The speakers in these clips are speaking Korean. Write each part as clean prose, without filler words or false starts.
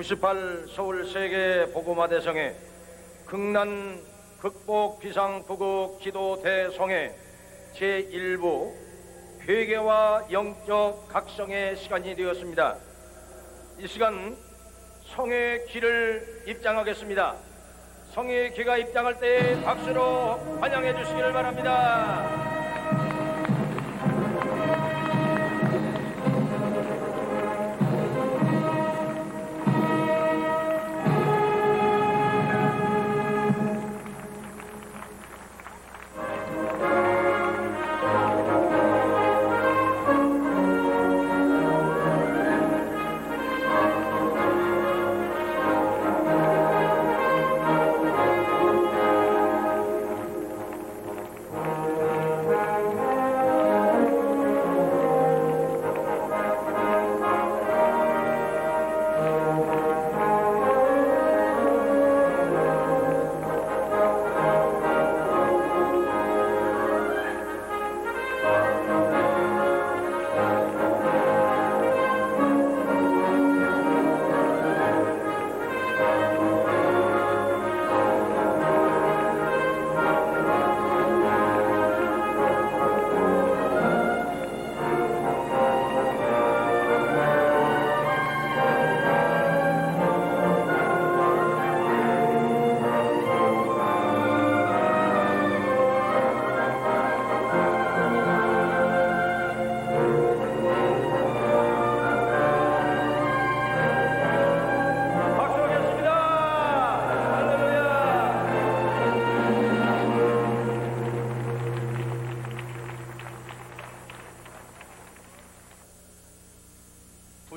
98 서울 세계 복음화 대성회 극난 극복 비상구국 기도 대성회 제1부 회개와 영적 각성의 시간이 되었습니다. 이 시간 성의 길을 입장하겠습니다. 성의 길가 입장할 때 박수로 환영해 주시기를 바랍니다.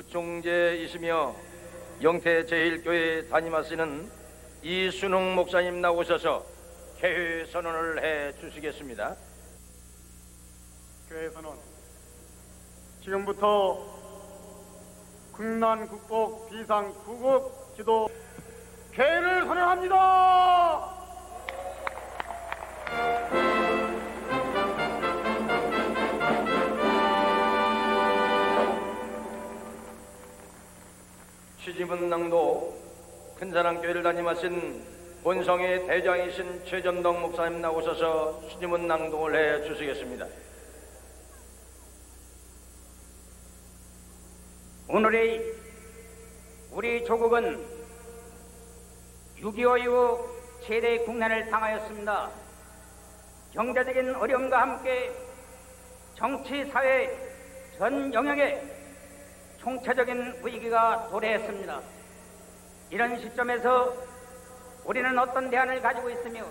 부총재이시며 영태 제1교회 담임하시는 이순흥 목사님 나오셔서 개회 선언을 해 주시겠습니다. 교회 선언. 지금부터 국난 극복 비상 구국 기도 개회를 선언합니다. 취지문 낭도 큰사랑교회를 담임하신 본성의 대장이신 최전덕 목사님 나오셔서 취지문 낭독을 해 주시겠습니다. 오늘의 우리 조국은 6.25 이후 최대 국난을 당하였습니다. 경제적인 어려움과 함께 정치, 사회 전 영역에 총체적인 위기가 도래했습니다. 이런 시점에서 우리는 어떤 대안을 가지고 있으며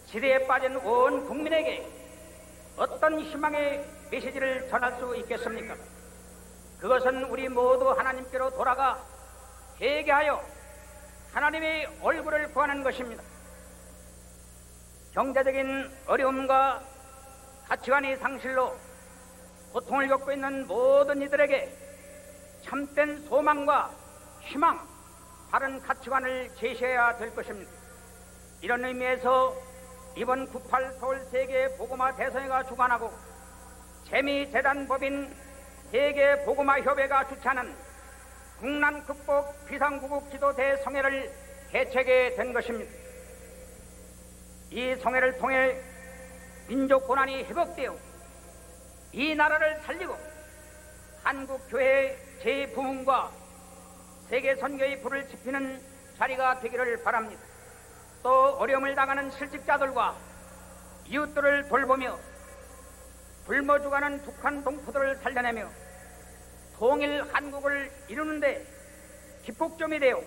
시대에 빠진 온 국민에게 어떤 희망의 메시지를 전할 수 있겠습니까? 그것은 우리 모두 하나님께로 돌아가 회개하여 하나님의 얼굴을 구하는 것입니다. 경제적인 어려움과 가치관의 상실로 고통을 겪고 있는 모든 이들에게 참된 소망과 희망, 바른 가치관을 제시해야 될 것입니다. 이런 의미에서 이번 98 서울 세계 복음화 대성회가 주관하고 재미재단법인 세계 복음화 협회가 주최하는 국난 극복 비상구국 기도 대성회를 개최하게 된 것입니다. 이 성회를 통해 민족 고난이 회복되어 이 나라를 살리고 한국 교회의 재부흥과 세계 선교의 불을 지피는 자리가 되기를 바랍니다. 또 어려움을 당하는 실직자들과 이웃들을 돌보며 굶어 죽어가는 북한 동포들을 살려내며 통일 한국을 이루는데 기폭점이 되어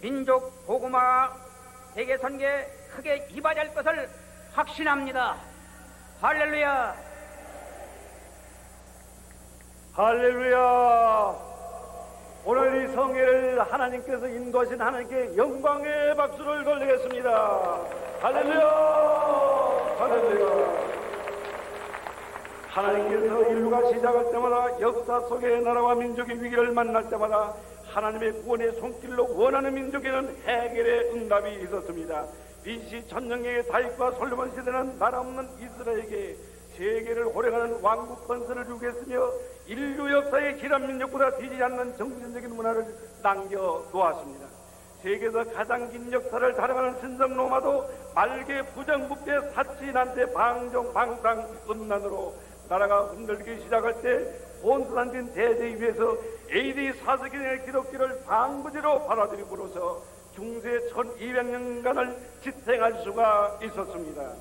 민족 복음화 세계 선교에 크게 이바지할 것을 확신합니다. 할렐루야. 할렐루야. 오늘 이 성회를 하나님께서 인도하신 하나님께 영광의 박수를 돌리겠습니다. 할렐루야. 할렐루야. 하나님께서 인류가 시작할 때마다 역사 속의 나라와 민족의 위기를 만날 때마다 하나님의 구원의 손길로 원하는 민족에는 해결의 응답이 있었습니다. BC 천년경의 다윗과 솔로몬 시대는 나라 없는 이스라엘에게 세계를 호령하는 왕국 건설을 이루겠으며 인류 역사의 길한 민족보다 뒤지지 않는 정신적인 문화를 남겨놓았습니다. 세계에서 가장 긴 역사를 자랑하는 신성 로마도 말개 부정부패 사치난태 방종 방탕 음란으로 나라가 흔들리기 시작할 때 혼선한 대제에 위해서 AD 4세기의 기독교를 방부제로 받아들임으로써 중세 1200년간을 지탱할 수가 있었습니다.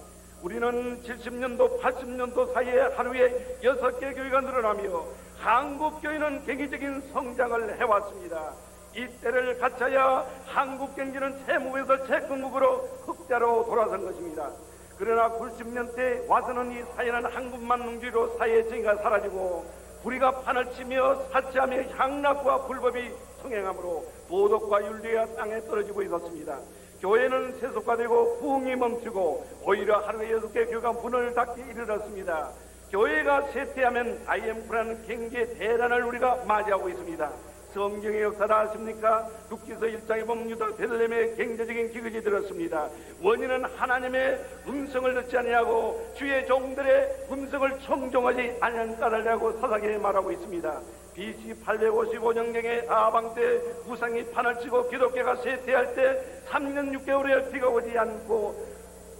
우리는 70년도 80년도 사이에 하루에 6개 교회가 늘어나며 한국교회는 경제적인 성장을 해왔습니다. 이때를 갖춰야 한국 경제는 채무에서 채권국으로 흑자로 돌아선 것입니다. 그러나 90년대 와서는 이 사연한 한국만 농주로 사회의 정의가 사라지고 불의가 판을 치며 사치하며 향락과 불법이 성행함으로 도덕과 윤리가 땅에 떨어지고 있었습니다. 교회는 세속화되고 부흥이 멈추고 오히려 하루에 6개 교회가 문을 닫기 이르렀습니다. 교회가 쇠퇴하면 IMF라는 경제 대란을 우리가 맞이하고 있습니다. 성경의 역사를 아십니까? 룻기서 1장에 보면 유다 베들레헴에 경제적인 기근이 들었습니다. 원인은 하나님의 음성을 듣지 아니하고 주의 종들의 음성을 청종하지 아니한 까닭이라고 사사기에 말하고 있습니다. BC 855년경에 아방 때 우상이 판을 치고 기독교가 쇠퇴할 때 3년 6개월에 비가 오지 않고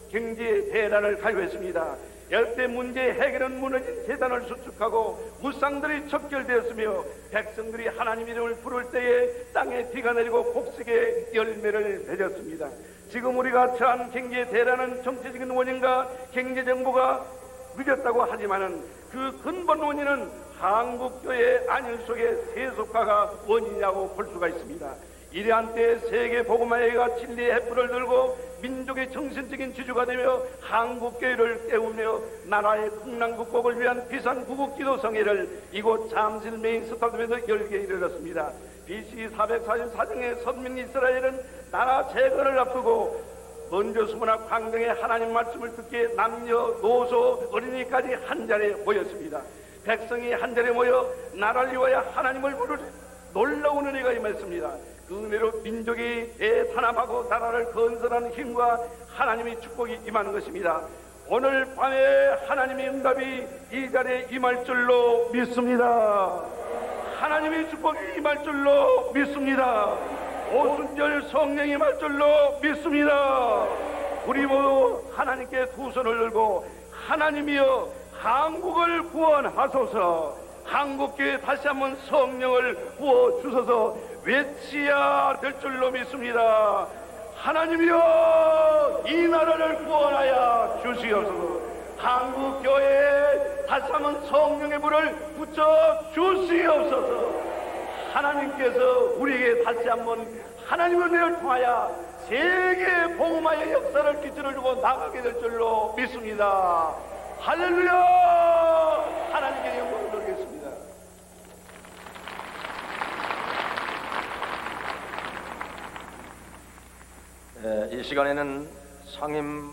경제 대란을 가요했습니다. 열대 문제 해결은 무너진 재단을 수축하고 우상들이 척결되었으며 백성들이 하나님 이름을 부를 때에 땅에 비가 내리고 곡식의 열매를 맺었습니다. 지금 우리가 처한 경제 대란은 정치적인 원인과 경제정보가 늦었다고 하지만은 그 근본 원인은 한국교회 안일 속의 세속화가 원인이라고 볼 수가 있습니다. 이러한 때에 세계 복음화회가 진리의 횃불을 들고 민족의 정신적인 지주가 되며 한국교회를 깨우며 나라의 풍랑국복을 위한 비상구국기도성회를 이곳 잠실 메인 스타디움에서 열게 이르렀습니다. BC 444년에 선민 이스라엘은 나라 재건을 앞두고 먼저 수문화 광경에 하나님 말씀을 듣기에 남녀, 노소, 어린이까지 한자리에 모였습니다. 백성이 한자리에 모여 나라를 위하여 하나님을 부르는 놀라운 은혜가 임했습니다. 그 은혜로 민족이 대탄압하고 나라를 건설하는 힘과 하나님의 축복이 임하는 것입니다. 오늘 밤에 하나님의 응답이 이 자리에 임할 줄로 믿습니다. 하나님의 축복이 임할 줄로 믿습니다. 오순절 성령이 임할 줄로 믿습니다. 우리 모두 하나님께 두 손을 들고 하나님이여 한국을 구원하소서, 한국교회 다시 한번 성령을 부어주소서 외치야 될 줄로 믿습니다. 하나님이여 이 나라를 구원하여 주시옵소서. 한국교회에 다시 한번 성령의 불을 붙여 주시옵소서. 하나님께서 우리에게 다시 한번 하나님의 은혜를 통하여 세계 복음화의 역사를 기준을 두고 나가게 될 줄로 믿습니다. 할렐루야! 하나님께 영광을 돌리겠습니다. 이 시간에는 상임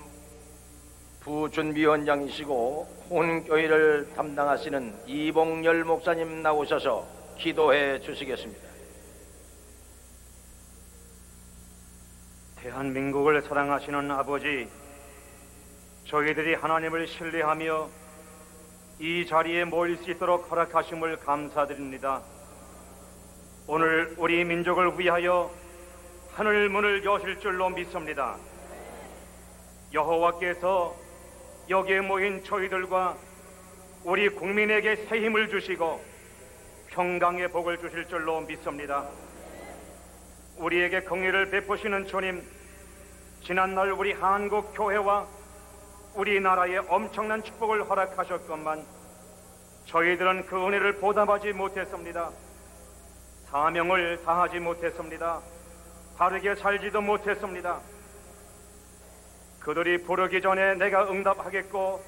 부준비원장이시고 혼교회를 담당하시는 이봉열 목사님 나오셔서 기도해 주시겠습니다. 대한민국을 사랑하시는 아버지, 저희들이 하나님을 신뢰하며 이 자리에 모일 수 있도록 허락하심을 감사드립니다. 오늘 우리 민족을 위하여 하늘 문을 여실 줄로 믿습니다. 여호와께서 여기에 모인 저희들과 우리 국민에게 새 힘을 주시고 평강의 복을 주실 줄로 믿습니다. 우리에게 긍휼을 베푸시는 주님, 지난날 우리 한국 교회와 우리나라에 엄청난 축복을 허락하셨건만 저희들은 그 은혜를 보답하지 못했습니다. 사명을 다하지 못했습니다. 바르게 살지도 못했습니다. 그들이 부르기 전에 내가 응답하겠고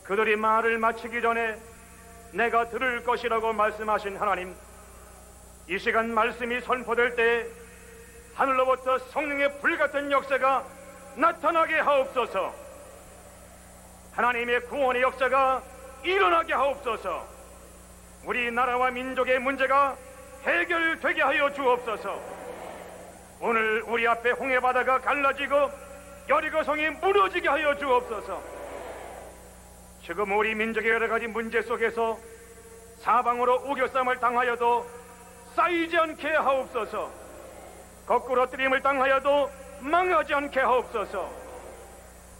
그들이 말을 마치기 전에 내가 들을 것이라고 말씀하신 하나님, 이 시간 말씀이 선포될 때 하늘로부터 성령의 불같은 역사가 나타나게 하옵소서. 하나님의 구원의 역사가 일어나게 하옵소서. 우리나라와 민족의 문제가 해결되게 하여 주옵소서. 오늘 우리 앞에 홍해바다가 갈라지고 여리고성이 무너지게 하여 주옵소서. 지금 우리 민족의 여러 가지 문제 속에서 사방으로 우겨쌈을 당하여도 쌓이지 않게 하옵소서. 거꾸로 뜨림을 당하여도 망하지 않게 하옵소서.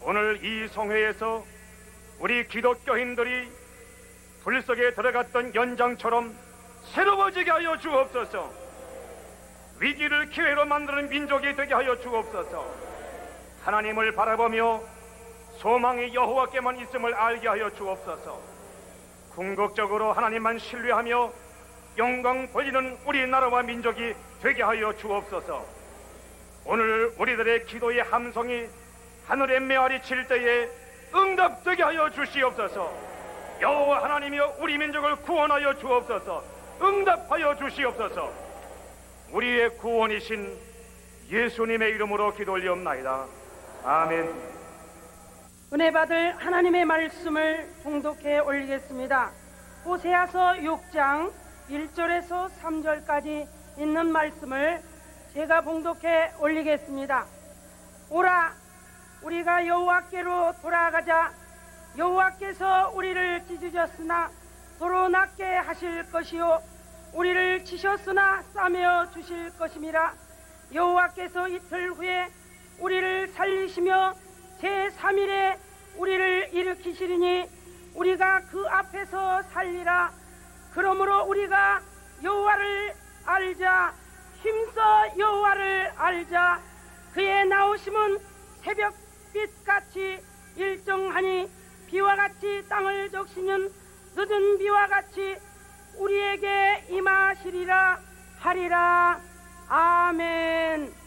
오늘 이 성회에서 우리 기독교인들이 불 속에 들어갔던 연장처럼 새로워지게 하여 주옵소서. 위기를 기회로 만드는 민족이 되게 하여 주옵소서. 하나님을 바라보며 소망이 여호와께만 있음을 알게 하여 주옵소서. 궁극적으로 하나님만 신뢰하며 영광 돌리는 우리나라와 민족이 되게 하여 주옵소서. 오늘 우리들의 기도의 함성이 하늘의 메아리 칠 때에 응답되게 하여 주시옵소서. 여호와 하나님이여 우리 민족을 구원하여 주옵소서. 응답하여 주시옵소서. 우리의 구원이신 예수님의 이름으로 기도 올리옵나이다. 아멘. 은혜 받을 하나님의 말씀을 봉독해 올리겠습니다. 호세아서 6장 1절에서 3절까지 있는 말씀을 제가 봉독해 올리겠습니다. 오라, 우리가 여호와께로 돌아가자. 여호와께서 우리를 찢으셨으나 도로 낫게 하실 것이요, 우리를 치셨으나 싸매어 주실 것임이라. 여호와께서 이틀 후에 우리를 살리시며 제3일에 우리를 일으키시리니 우리가 그 앞에서 살리라. 그러므로 우리가 여호와를 알자. 힘써 여호와를 알자. 그의 나오심은 새벽빛같이 일정하니 비와 같이 땅을 적시는 늦은 비와 같이 우리에게 임하시리라 하리라. 아멘.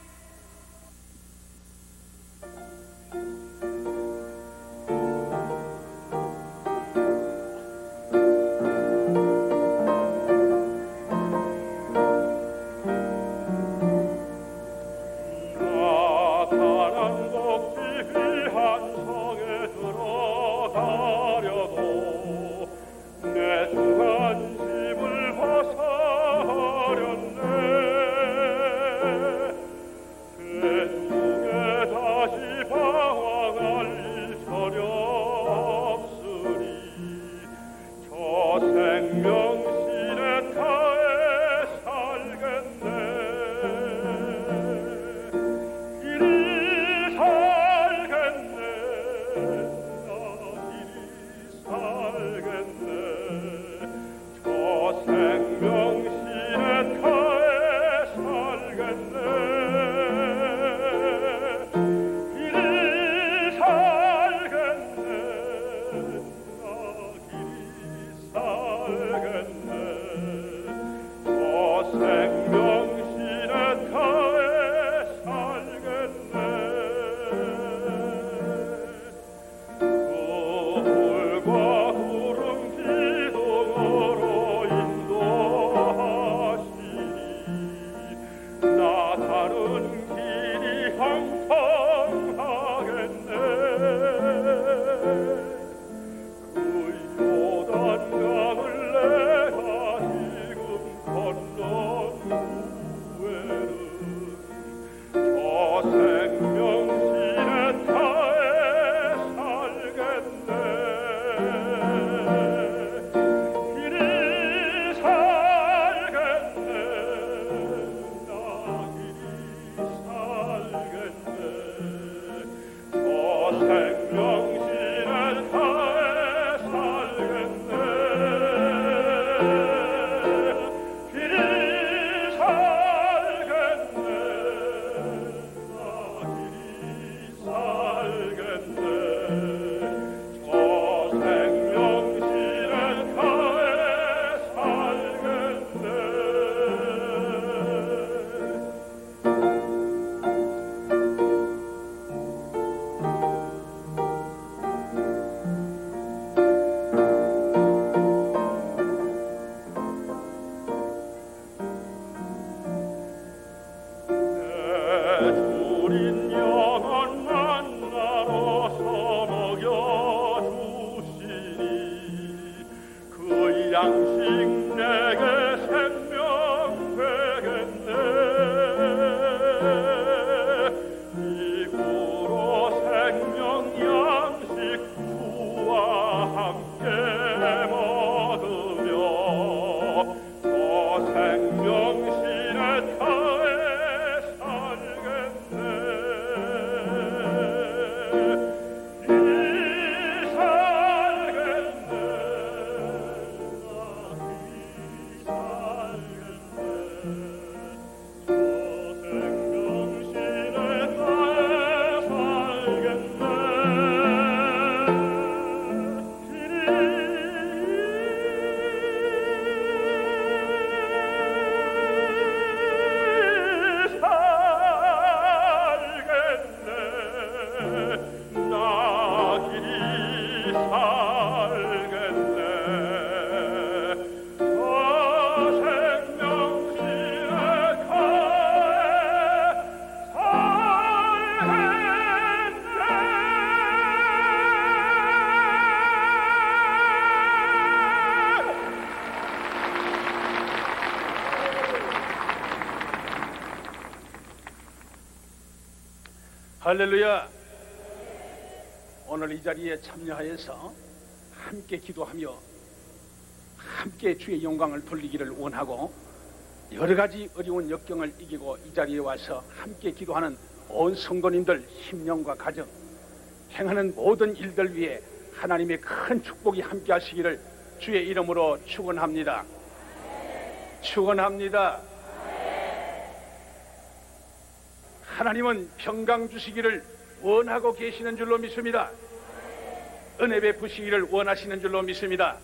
함께 먹으며 저 생명신의 터에 살겠네. 이 살겠네. 나 이 살겠네. 저 생명신의 할렐루야. 오늘 이 자리에 참여하여서 함께 기도하며 함께 주의 영광을 돌리기를 원하고, 여러 가지 어려운 역경을 이기고 이 자리에 와서 함께 기도하는 온 성도님들 심령과 가정, 행하는 모든 일들 위해 하나님의 큰 축복이 함께 하시기를 주의 이름으로 축원합니다. 축원합니다. 하나님은 평강 주시기를 원하고 계시는 줄로 믿습니다. 은혜 베푸시기를 원하시는 줄로 믿습니다.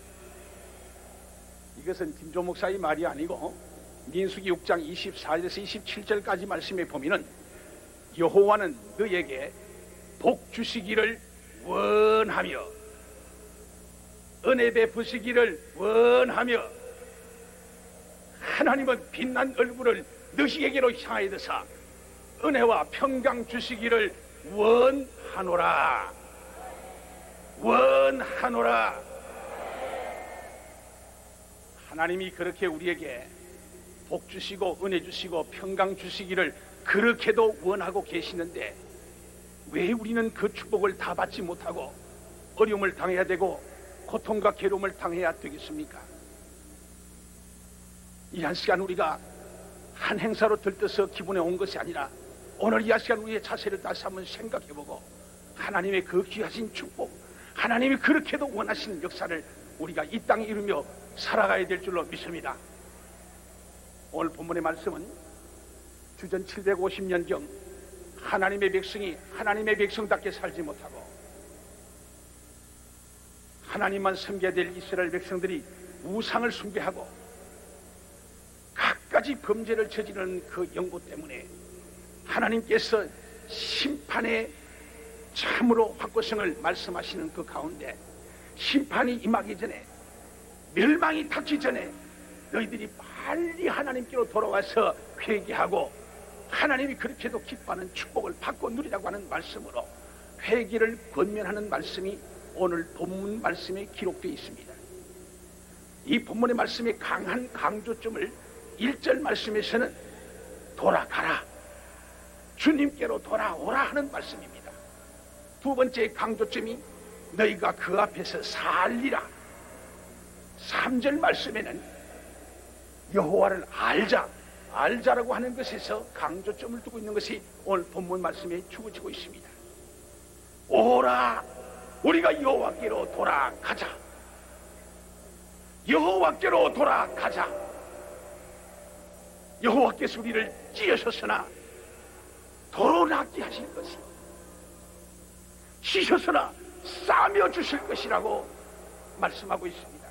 이것은 김조 목사의 말이 아니고 민수기 6장 24절에서 27절까지 말씀에 보면은 여호와는 너에게 복 주시기를 원하며 은혜 베푸시기를 원하며 하나님은 빛난 얼굴을 너희에게로 향하여 드사 은혜와 평강 주시기를 원하노라. 원하노라. 하나님이 그렇게 우리에게 복 주시고 은혜 주시고 평강 주시기를 그렇게도 원하고 계시는데, 왜 우리는 그 축복을 다 받지 못하고 어려움을 당해야 되고 고통과 괴로움을 당해야 되겠습니까? 이 한 시간 우리가 한 행사로 들떠서 기분에 온 것이 아니라 오늘 이 한 시간 우리의 자세를 다시 한번 생각해보고 하나님의 그 귀하신 축복, 하나님이 그렇게도 원하시는 역사를 우리가 이 땅에 이루며 살아가야 될 줄로 믿습니다. 오늘 본문의 말씀은 주전 750년경 하나님의 백성이 하나님의 백성답게 살지 못하고 하나님만 섬겨야 될 이스라엘 백성들이 우상을 숭배하고 갖가지 범죄를 저지르는 그 연고 때문에 하나님께서 심판의 참으로 확고성을 말씀하시는 그 가운데, 심판이 임하기 전에, 멸망이 닥치기 전에 너희들이 빨리 하나님께로 돌아와서 회개하고 하나님이 그렇게도 기뻐하는 축복을 받고 누리라고 하는 말씀으로 회개를 권면하는 말씀이 오늘 본문 말씀에 기록되어 있습니다. 이 본문의 말씀의 강한 강조점을 1절 말씀에서는 돌아가라, 주님께로 돌아오라 하는 말씀입니다. 두 번째 강조점이 너희가 그 앞에서 살리라. 3절 말씀에는 여호와를 알자라고 하는 것에서 강조점을 두고 있는 것이 오늘 본문 말씀에 주어지고 있습니다. 오라, 우리가 여호와께로 돌아가자. 여호와께로 돌아가자. 여호와께서 우리를 찌으셨으나 도로 낫게 하실 것이, 치셨으나 싸며 주실 것이라고 말씀하고 있습니다.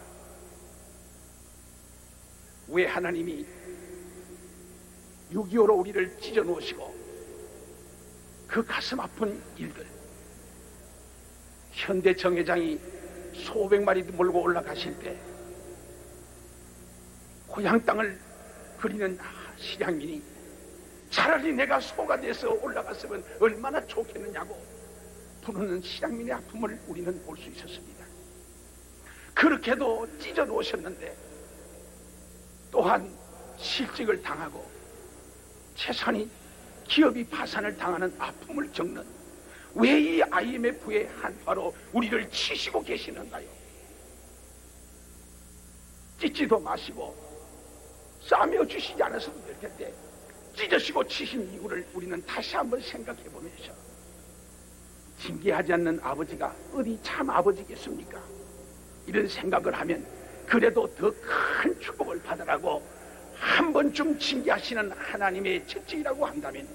왜 하나님이 6.25로 우리를 찢어 놓으시고 그 가슴 아픈 일들, 현대 정회장이 수백 마리 몰고 올라가실 때 고향 땅을 그리는 실향민이 차라리 내가 소가 돼서 올라갔으면 얼마나 좋겠느냐고 부르는 실향민의 아픔을 우리는 볼 수 있었습니다. 그렇게도 찢어 놓으셨는데 또한 실직을 당하고 재산이, 기업이 파산을 당하는 아픔을 겪는, 왜 이 IMF의 한파로 우리를 치시고 계시는가요? 찢지도 마시고 싸매어 주시지 않았어도 될 텐데 찢으시고 치신 이유를 우리는 다시 한번 생각해 보면서 징계하지 않는 아버지가 어디 참 아버지겠습니까? 이런 생각을 하면 그래도 더 큰 축복을 받으라고 한 번쯤 징계하시는 하나님의 채찍이라고 한다면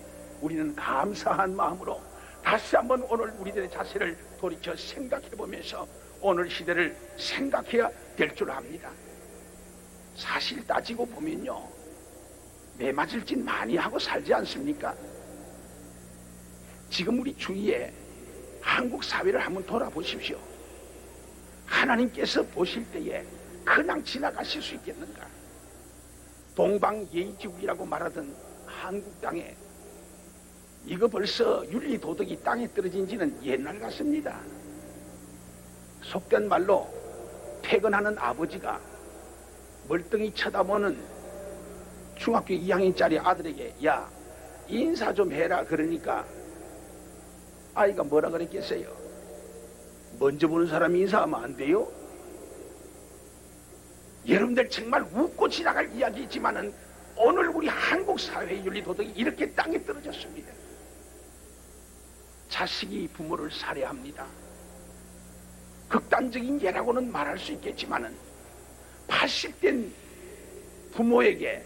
우리는 감사한 마음으로 다시 한번 오늘 우리들의 자세를 돌이켜 생각해 보면서 오늘 시대를 생각해야 될 줄 압니다. 사실 따지고 보면요, 매 맞을 짓 많이 하고 살지 않습니까? 지금 우리 주위에 한국 사회를 한번 돌아보십시오. 하나님께서 보실 때에 그냥 지나가실 수 있겠는가? 동방예의지국이라고 말하던 한국 땅에 이거 벌써 윤리도덕이 땅에 떨어진 지는 옛날 같습니다. 속된 말로 퇴근하는 아버지가 멀뚱히 쳐다보는 중학교 2학년짜리 아들에게 야, 인사 좀 해라 그러니까 아이가 뭐라 그랬겠어요? 먼저 보는 사람이 인사하면 안 돼요? 여러분들 정말 웃고 지나갈 이야기이지만은 오늘 우리 한국 사회의 윤리도덕이 이렇게 땅에 떨어졌습니다. 자식이 부모를 살해합니다. 극단적인 예라고는 말할 수 있겠지만은 80된 부모에게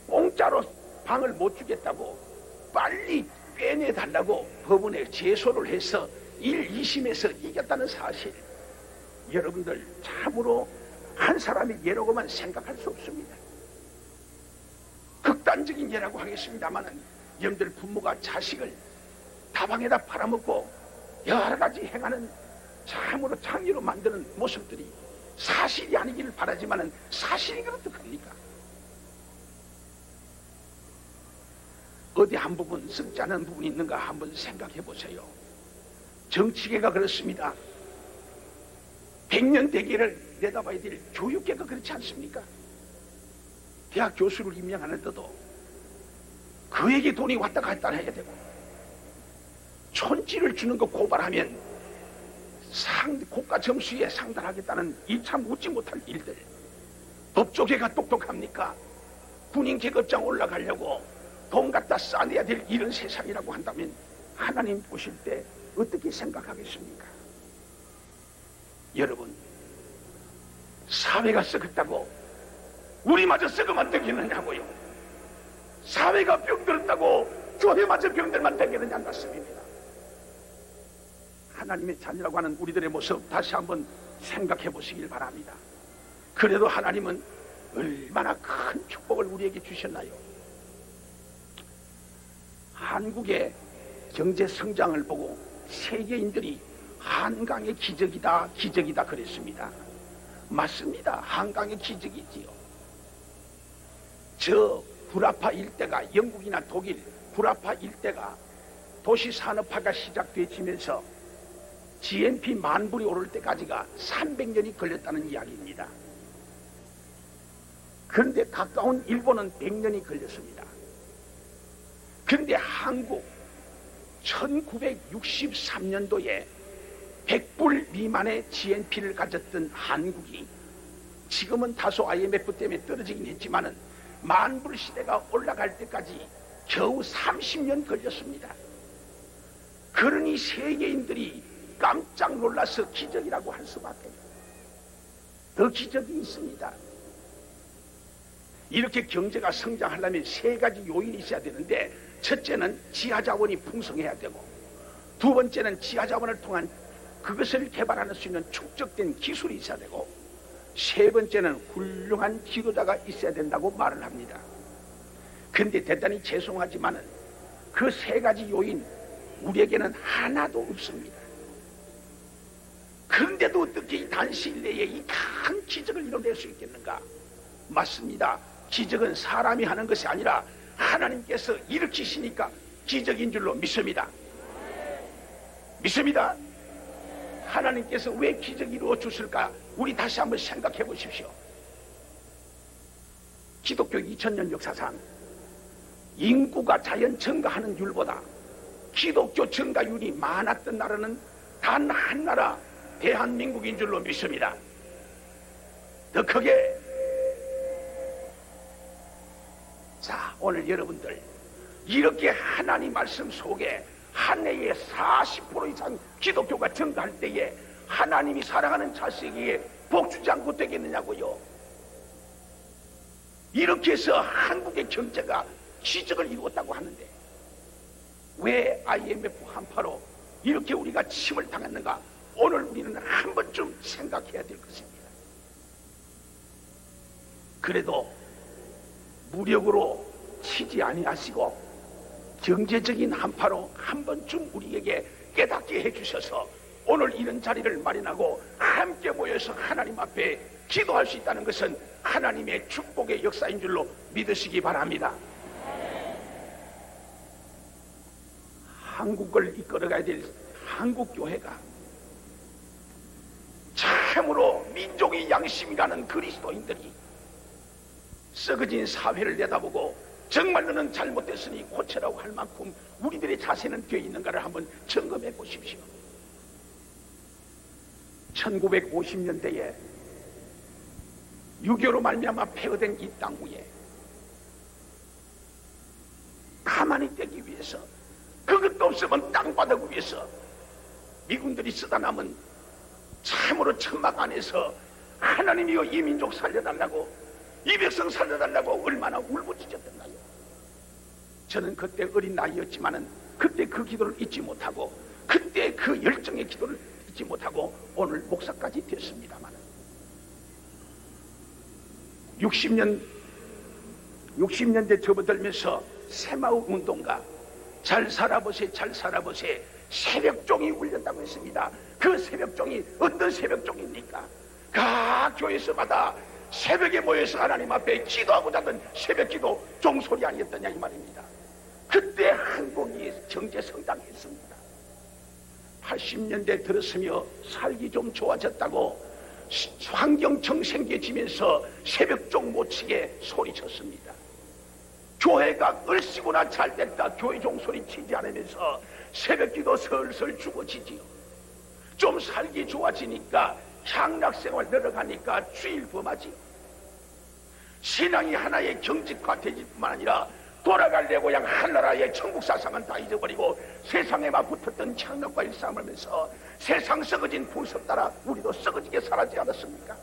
공짜로 방을 못 주겠다고 빨리 빼내달라고 법원에 제소를 해서 1, 2심에서 이겼다는 사실, 여러분들 참으로 한 사람의 예라고만 생각할 수 없습니다. 극단적인 예라고 하겠습니다마는 여러분들 부모가 자식을 다방에다 팔아먹고 여러 가지 행하는 참으로 창의로 만드는 모습들이 사실이 아니기를 바라지만은 사실이면 어떡합니까? 어디 한 부분 썩지 않은 부분이 있는가 한번 생각해 보세요. 정치계가 그렇습니다. 100년 대계를 내다봐야 될 교육계가 그렇지 않습니까? 대학 교수를 임명하는데도 그에게 돈이 왔다 갔다 해야 되고, 촌지를 주는 거 고발하면 고가 점수에 상달하겠다는 이 참 웃지 못할 일들. 법조계가 똑똑합니까? 군인 계급장 올라가려고 돈 갖다 싸내야 될 이런 세상이라고 한다면 하나님 보실 때 어떻게 생각하겠습니까? 여러분, 사회가 썩었다고 우리마저 썩으면 되겠느냐고요? 사회가 병들었다고 교회마저 병들면 되겠느냐 말씀입니다. 하나님의 자녀라고 하는 우리들의 모습 다시 한번 생각해 보시길 바랍니다. 그래도 하나님은 얼마나 큰 축복을 우리에게 주셨나요? 한국의 경제 성장을 보고 세계인들이 한강의 기적이다, 기적이다 그랬습니다. 맞습니다. 한강의 기적이지요. 저 구라파 일대가, 영국이나 독일 구라파 일대가 도시 산업화가 시작되면서 GNP 만불이 오를 때까지가 300년이 걸렸다는 이야기입니다. 그런데 가까운 일본은 100년이 걸렸습니다. 그런데 한국 1963년도에 100불 미만의 GNP를 가졌던 한국이 지금은 다소 IMF 때문에 떨어지긴 했지만은 만불 시대가 올라갈 때까지 겨우 30년 걸렸습니다. 그러니 세계인들이 깜짝 놀라서 기적이라고 할 수밖에. 더 기적이 있습니다. 이렇게 경제가 성장하려면 세 가지 요인이 있어야 되는데, 첫째는 지하자원이 풍성해야 되고, 두 번째는 지하자원을 통한 그것을 개발할 수 있는 축적된 기술이 있어야 되고, 세 번째는 훌륭한 지도자가 있어야 된다고 말을 합니다. 그런데 대단히 죄송하지만은 그 세 가지 요인 우리에게는 하나도 없습니다. 그런데도 어떻게 이 단시일 내에 이 큰 기적을 이뤄낼 수 있겠는가? 맞습니다. 기적은 사람이 하는 것이 아니라 하나님께서 일으키시니까 기적인 줄로 믿습니다. 믿습니다. 하나님께서 왜 기적이 이루어 주실까? 우리 다시 한번 생각해 보십시오. 기독교 2000년 역사상 인구가 자연 증가하는 율보다 기독교 증가율이 많았던 나라는 단 한 나라, 대한민국인 줄로 믿습니다. 더 크게. 자, 오늘 여러분들 이렇게 하나님 말씀 속에 한 해에 40% 이상 기독교가 증가할 때에 하나님이 사랑하는 자식에게 복 주지 않고 되겠느냐고요. 이렇게 해서 한국의 경제가 기적을 이루었다고 하는데 왜 IMF 한파로 이렇게 우리가 침을 당했는가? 오늘 우리는 한 번쯤 생각해야 될 것입니다. 그래도 무력으로 치지 아니하시고 경제적인 한파로 한 번쯤 우리에게 깨닫게 해주셔서 오늘 이런 자리를 마련하고 함께 모여서 하나님 앞에 기도할 수 있다는 것은 하나님의 축복의 역사인 줄로 믿으시기 바랍니다. 한국을 이끌어가야 될 한국교회가 참으로 민족의 양심이라는 그리스도인들이 썩어진 사회를 내다보고 정말로는 잘못됐으니 고쳐라고 할 만큼 우리들의 자세는 되어 있는가를 한번 점검해 보십시오. 1950년대에 유교로 말미암아 폐허된 이 땅 위에 가만히 떼기 위해서, 그것도 없으면 땅바닥 위에서 미군들이 쓰다 남은 참으로 천막 안에서 하나님이여 이 민족 살려달라고, 이 백성 살려달라고 얼마나 울부짖었던가요. 저는 그때 어린 나이였지만은 그때 그 기도를 잊지 못하고, 그때 그 열정의 기도를 잊지 못하고 오늘 목사까지 됐습니다만 60년대 접어들면서 새마을 운동가 잘 살아보세 잘 살아보세 새벽종이 울렸다고 했습니다. 그 새벽종이 어떤 새벽종입니까? 각 교회에서마다 새벽에 모여서 하나님 앞에 기도하고 자던 새벽기도 종소리 아니었더냐 이 말입니다. 그때 한국이 경제 성장했습니다. 80년대 들었으며 살기 좀 좋아졌다고 환경청 생겨지면서 새벽종 못치게 소리쳤습니다. 교회가 얼씨구나 잘됐다 교회 종소리 치지 않으면서 새벽기도 슬슬 죽어지지요. 좀 살기 좋아지니까 향락생활 늘어가니까 주일 범하지요. 신앙이 하나의 경직화되질 뿐만 아니라 돌아가려고 양 한나라의 천국 사상은 다 잊어버리고 세상에만 붙었던 창력과 일상을 하면서 세상 썩어진 풍습 따라 우리도 썩어지게 살아지 않았습니까?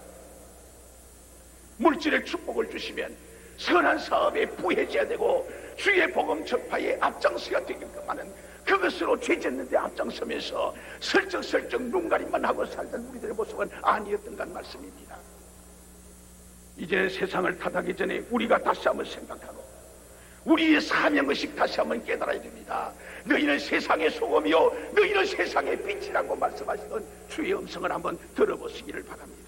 물질의 축복을 주시면 선한 사업에 부해져야 되고 주의 복음 전파에 앞장서야 되겠지만은 그것으로 죄 짓는데 앞장서면서 슬쩍슬쩍 눈가림만 하고 살던 우리들의 모습은 아니었던간 말씀입니다. 이제 세상을 탓하기 전에 우리가 다시 한번 생각하고 우리의 사명의식 다시 한번 깨달아야 됩니다. 너희는 세상의 소금이요 너희는 세상의 빛이라고 말씀하시던 주의 음성을 한번 들어보시기를 바랍니다.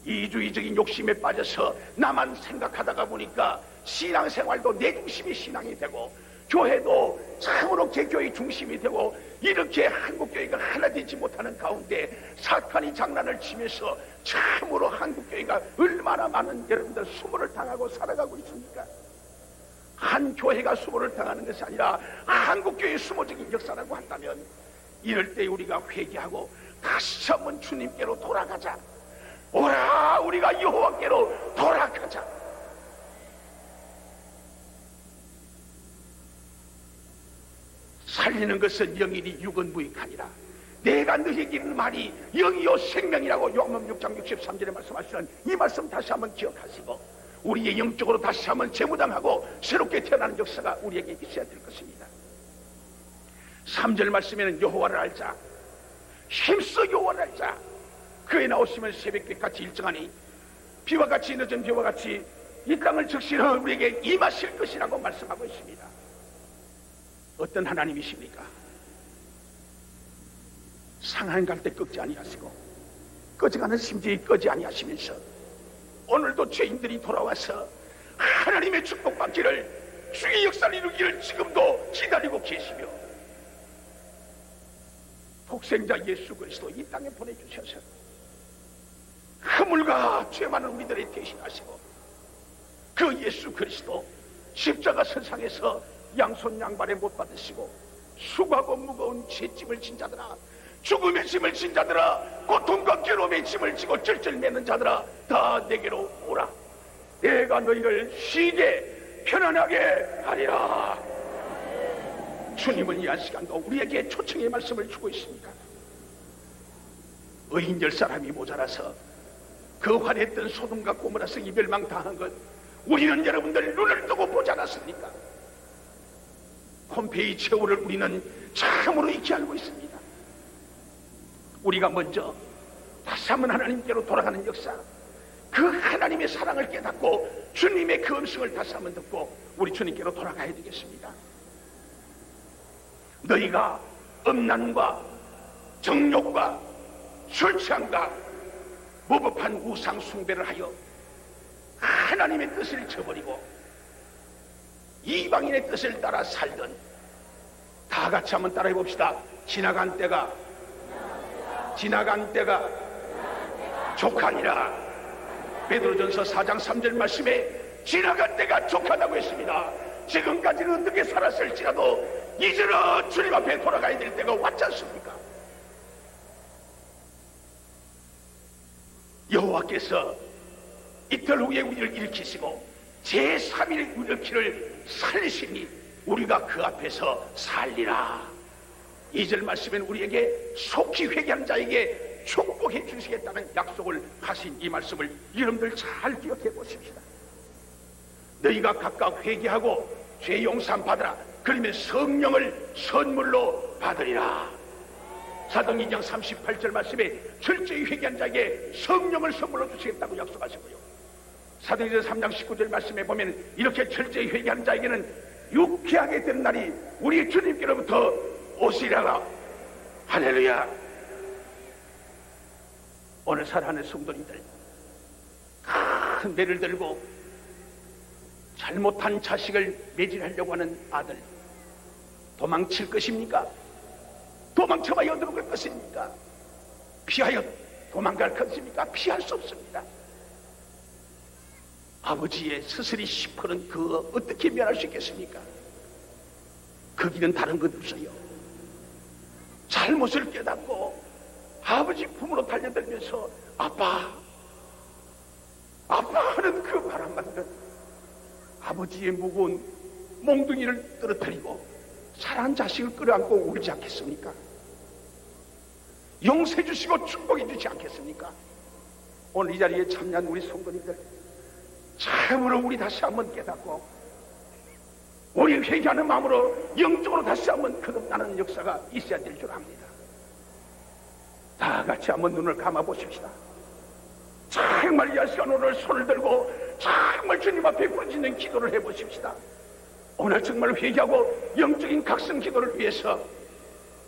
이주의적인 욕심에 빠져서 나만 생각하다가 보니까 신앙생활도 내 중심이 신앙이 되고 교회도 참으로 개교의 중심이 되고 이렇게 한국교회가 하나 되지 못하는 가운데 사탄이 장난을 치면서 참으로 한국교회가 얼마나 많은 여러분들 수모를 당하고 살아가고 있습니까? 한 교회가 수모를 당하는 것이 아니라 한국교회의 수모적인 역사라고 한다면 이럴 때 우리가 회개하고 다시 한번 주님께로 돌아가자. 오라 우리가 여호와께로 돌아가자. 살리는 것은 영이니 육은 무익하니라. 내가 너에게 이르는 말이 영이요 생명이라고 요한복음 6장 63절에 말씀하시는 이 말씀 다시 한번 기억하시고 우리의 영적으로 다시 한번 재무장하고 새롭게 태어나는 역사가 우리에게 있어야 될 것입니다. 3절 말씀에는 여호와를 알자. 힘써 여호와를 알자. 그에 나오시면 새벽빛같이 일정하니 비와 같이 늦은 비와 같이 이 땅을 적시는 우리에게 임하실 것이라고 말씀하고 있습니다. 어떤 하나님이십니까? 상한 갈 때 꺾지 아니하시고 꺼져가는 심지에 꺼지 아니하시면서 오늘도 죄인들이 돌아와서 하나님의 축복받기를 주의 역사를 이루기를 지금도 기다리고 계시며 독생자 예수 그리스도 이 땅에 보내주셔서 허물과 죄 많은 우리들을 대신하시고 그 예수 그리스도 십자가 선상에서 양손 양발에 못 받으시고 수고하고 무거운 죄짐을 진 자들아 죽음의 짐을 진 자들아 고통과 괴로움의 짐을 지고 쩔쩔매는 자들아 다 내게로 오라. 내가 너희를 쉬게 편안하게 하리라. 주님은 이 시간도 우리에게 초청의 말씀을 주고 있습니다. 의인 10사람이 모자라서 그 화냈던 소돔과 고모라 성이 멸망당한 것 우리는 여러분들 눈을 뜨고 보지 않았습니까? 폼페이 최후를 우리는 참으로 익히 알고 있습니다. 우리가 먼저 다시 한번 하나님께로 돌아가는 역사, 그 하나님의 사랑을 깨닫고 주님의 그 음성을 다시 한번 듣고 우리 주님께로 돌아가야 되겠습니다. 너희가 음란과 정욕과 술 취함과 무법한 우상 숭배를 하여 하나님의 뜻을 저버리고 이방인의 뜻을 따라 살던, 다 같이 한번 따라해 봅시다. 지나간 때가 족하니라. 베드로전서 4장 3절 말씀에 지나간 때가 족하다고 했습니다. 지금까지는 어떻게 살았을지라도 이제는 주님 앞에 돌아가야 될 때가 왔지 않습니까? 여호와께서 이틀 후에 우리를 일으키시고 제3일 일으키를 살리시니 우리가 그 앞에서 살리라. 2절 말씀에는 우리에게 속히 회개한 자에게 축복해 주시겠다는 약속을 하신 이 말씀을 여러분들 잘 기억해 보십시다. 너희가 각각 회개하고 죄 용서함 받으라. 그러면 성령을 선물로 받으리라. 사도행전 2장 38절 말씀에 철저히 회개한 자에게 성령을 선물로 주시겠다고 약속하시고요, 사도행전 3장 19절 말씀에 보면 이렇게 철저히 회개한 자에게는 유쾌하게 되는 날이 우리 주님께로부터 오시리라. 할렐루야. 오늘 사랑하는 성도님들, 큰 배를 들고 잘못한 자식을 매질하려고 하는 아들, 도망칠 것입니까? 도망쳐봐야 어디로 갈 것입니까? 피하여 도망갈 것입니까? 피할 수 없습니다. 아버지의 스스리 시퍼는 그거 어떻게 면할 수 있겠습니까? 그 길은 다른 것 없어요. 잘못을 깨닫고 아버지 품으로 달려들면서 아빠 하는 그 바람만은 아버지의 무거운 몽둥이를 떨어뜨리고 사랑하는 자식을 끌어안고 울지 않겠습니까? 용서해 주시고 축복해 주지 않겠습니까? 오늘 이 자리에 참여한 우리 성도님들, 참으로 우리 다시 한번 깨닫고 우리 회개하는 마음으로 영적으로 다시 한번 거듭나는 역사가 있어야 될 줄 압니다. 다 같이 한번 눈을 감아 보십시다. 정말 이 시간 오늘 손을 들고 정말 주님 앞에 부르짖는 기도를 해 보십시다. 오늘 정말 회개하고 영적인 각성 기도를 위해서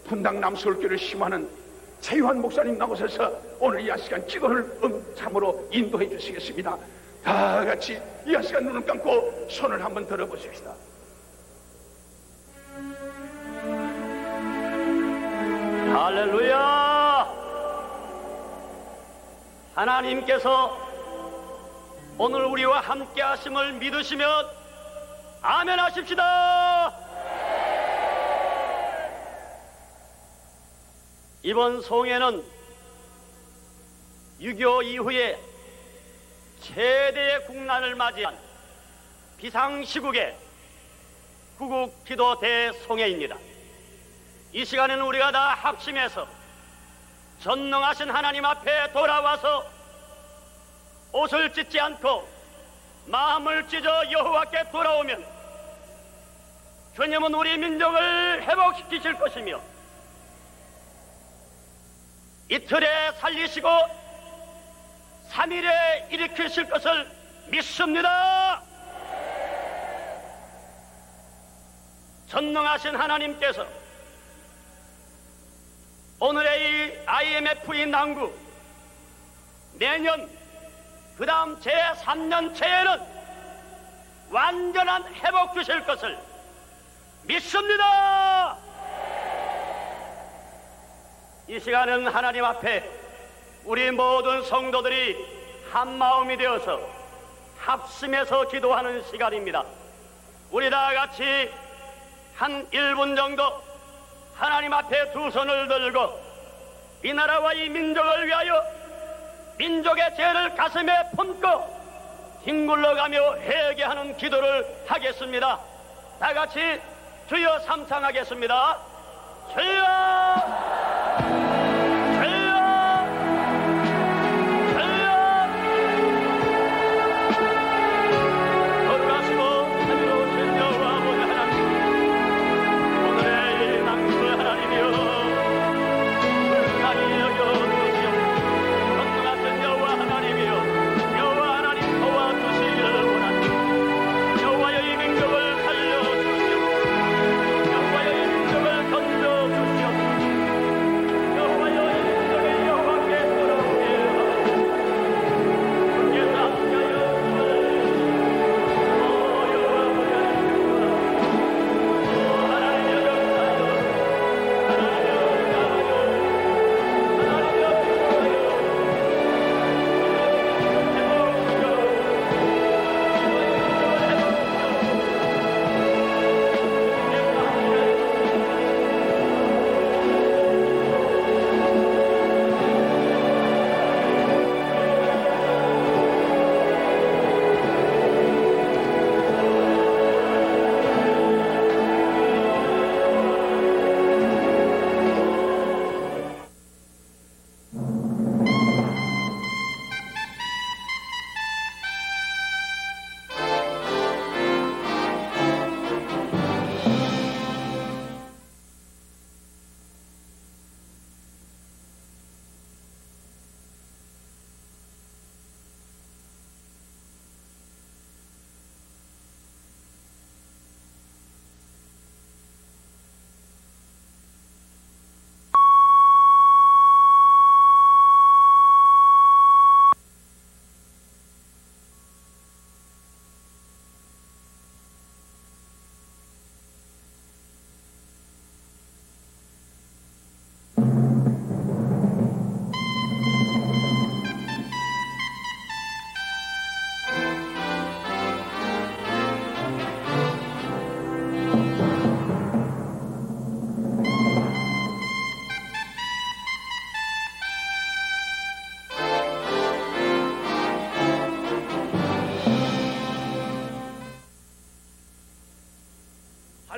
분당 남서울교를 심화하는 최유한 목사님 나오셔서 오늘 이 시간 기도를 참으로 인도해 주시겠습니다. 다 같이 이 시간 눈을 감고 손을 한번 들어보십시다. 할렐루야. 하나님께서 오늘 우리와 함께 하심을 믿으시면 아멘 하십시다. 이번 송회는 6.25 이후에 최대의 국난을 맞이한 비상시국의 구국기도 대송회입니다. 이 시간에는 우리가 다 합심해서 전능하신 하나님 앞에 돌아와서 옷을 찢지 않고 마음을 찢어 여호와께 돌아오면 주님은 우리 민족을 회복시키실 것이며 이틀에 살리시고 3일에 일으키실 것을 믿습니다. 전능하신 하나님께서 오늘의 이 IMF 난국, 내년 그 다음 제3년째에는 완전한 회복 주실 것을 믿습니다. 이 시간은 하나님 앞에 우리 모든 성도들이 한마음이 되어서 합심해서 기도하는 시간입니다. 우리 다 같이 한 1분 정도 하나님 앞에 두 손을 들고 이 나라와 이 민족을 위하여 민족의 죄를 가슴에 품고 뒹굴러가며 회개하는 기도를 하겠습니다. 다 같이 주여 삼창하겠습니다. 주여!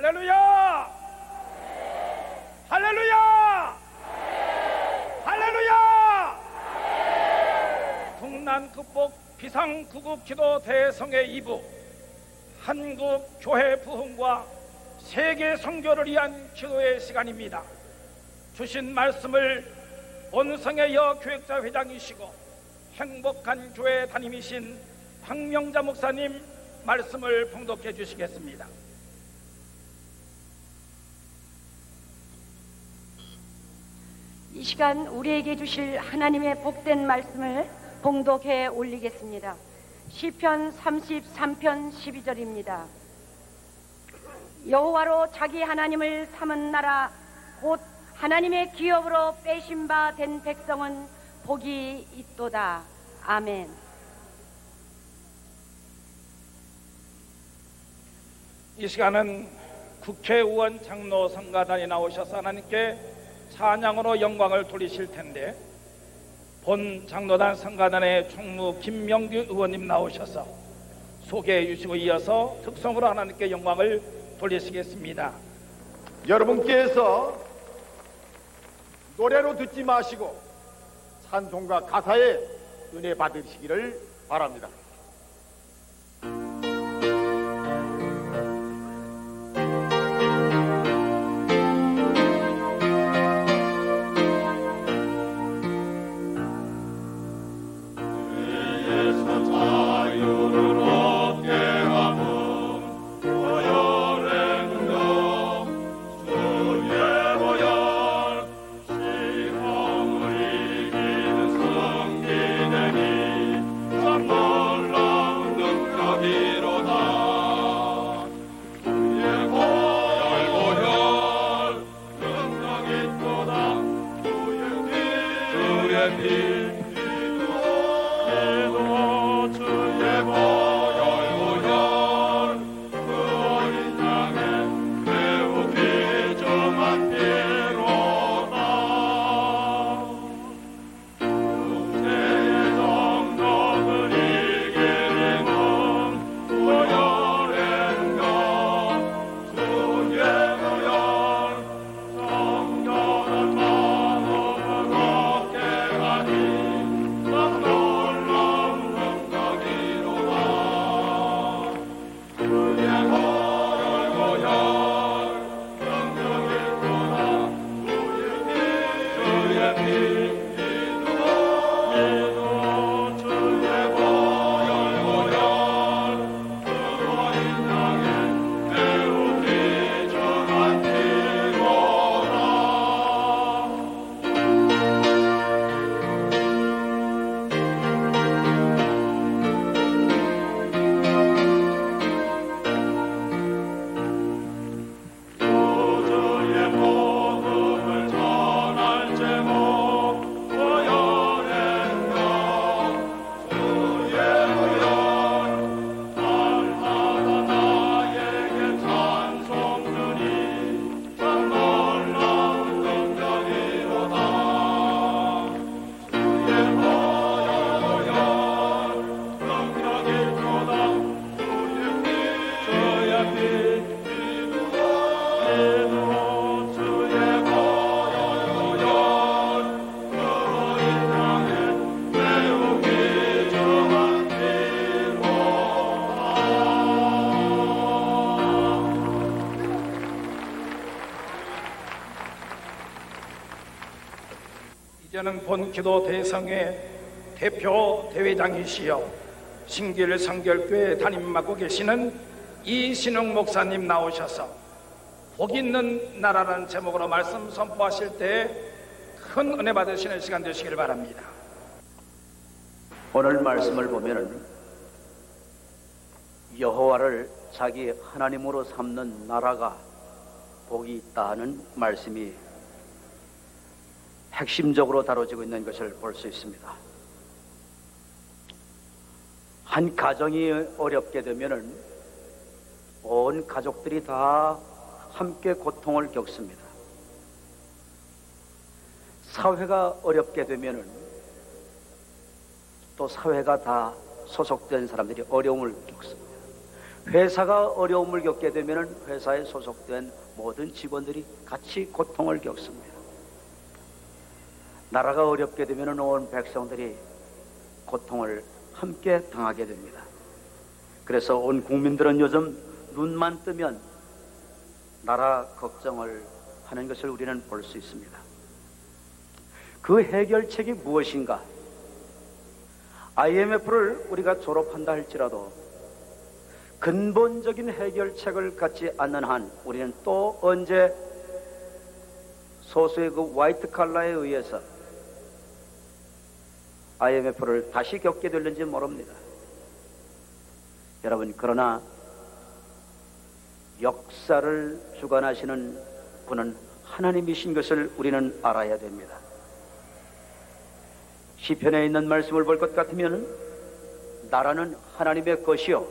할렐루야! 할렐루야! 할렐루야! 국난 극복 비상구급 기도 대성회 2부 한국 교회 부흥과 세계 선교를 위한 기도의 시간입니다. 주신 말씀을 본성의 여교역자 회장이시고 행복한 교회 담임이신 황명자 목사님 말씀을 봉독해 주시겠습니다. 이 시간 우리에게 주실 하나님의 복된 말씀을 봉독해 올리겠습니다. 시편 33편 12절입니다. 여호와로 자기 하나님을 삼은 나라 곧 하나님의 기업으로 빼신 바 된 백성은 복이 있도다. 아멘. 이 시간은 국회의원 장로 성가단이 나오셔서 하나님께 찬양으로 영광을 돌리실 텐데, 본 장로단 성가단의 총무 김명규 의원님 나오셔서 소개해 주시고 이어서 특성으로 하나님께 영광을 돌리시겠습니다. 여러분께서 노래로 듣지 마시고 찬송과 가사에 은혜 받으시기를 바랍니다. 널 이제는 본기도 대성회 대표 대회장이시여 신길 성결교회 담임 맡고 계시는 이신흥 목사님 나오셔서 복 있는 나라라는 제목으로 말씀 선포하실 때 큰 은혜 받으시는 시간 되시길 바랍니다. 오늘 말씀을 보면은 여호와를 자기 하나님으로 삼는 나라가 복이 있다는 말씀이 핵심적으로 다뤄지고 있는 것을 볼 수 있습니다. 한 가정이 어렵게 되면은 온 가족들이 다 함께 고통을 겪습니다. 사회가 어렵게 되면은 또 사회가 다 소속된 사람들이 어려움을 겪습니다. 회사가 어려움을 겪게 되면은 회사에 소속된 모든 직원들이 같이 고통을 겪습니다. 나라가 어렵게 되면은 온 백성들이 고통을 함께 당하게 됩니다. 그래서 온 국민들은 요즘 눈만 뜨면 나라 걱정을 하는 것을 우리는 볼 수 있습니다. 그 해결책이 무엇인가? IMF를 우리가 졸업한다 할지라도 근본적인 해결책을 갖지 않는 한 우리는 또 언제 소수의 그 화이트 칼라에 의해서 IMF를 다시 겪게 될는지 모릅니다. 여러분, 그러나 역사를 주관하시는 분은 하나님이신 것을 우리는 알아야 됩니다. 시편에 있는 말씀을 볼 것 같으면 나라는 하나님의 것이요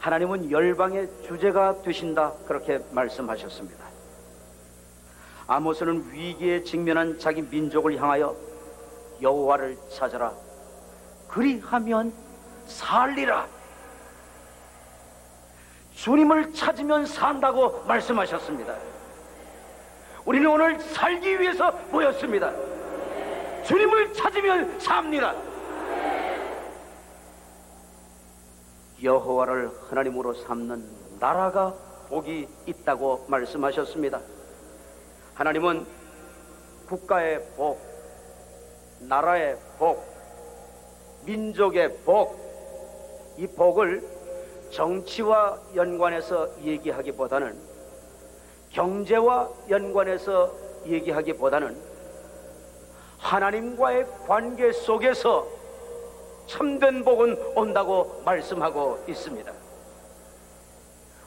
하나님은 열방의 주제가 되신다, 그렇게 말씀하셨습니다. 아모스는 위기에 직면한 자기 민족을 향하여 여호와를 찾아라, 그리하면 살리라, 주님을 찾으면 산다고 말씀하셨습니다. 우리는 오늘 살기 위해서 모였습니다. 주님을 찾으면 삽니다. 여호와를 하나님으로 삼는 나라가 복이 있다고 말씀하셨습니다. 하나님은 국가의 복, 나라의 복, 민족의 복, 이 복을 정치와 연관해서 얘기하기보다는, 경제와 연관해서 얘기하기보다는 하나님과의 관계 속에서 참된 복은 온다고 말씀하고 있습니다.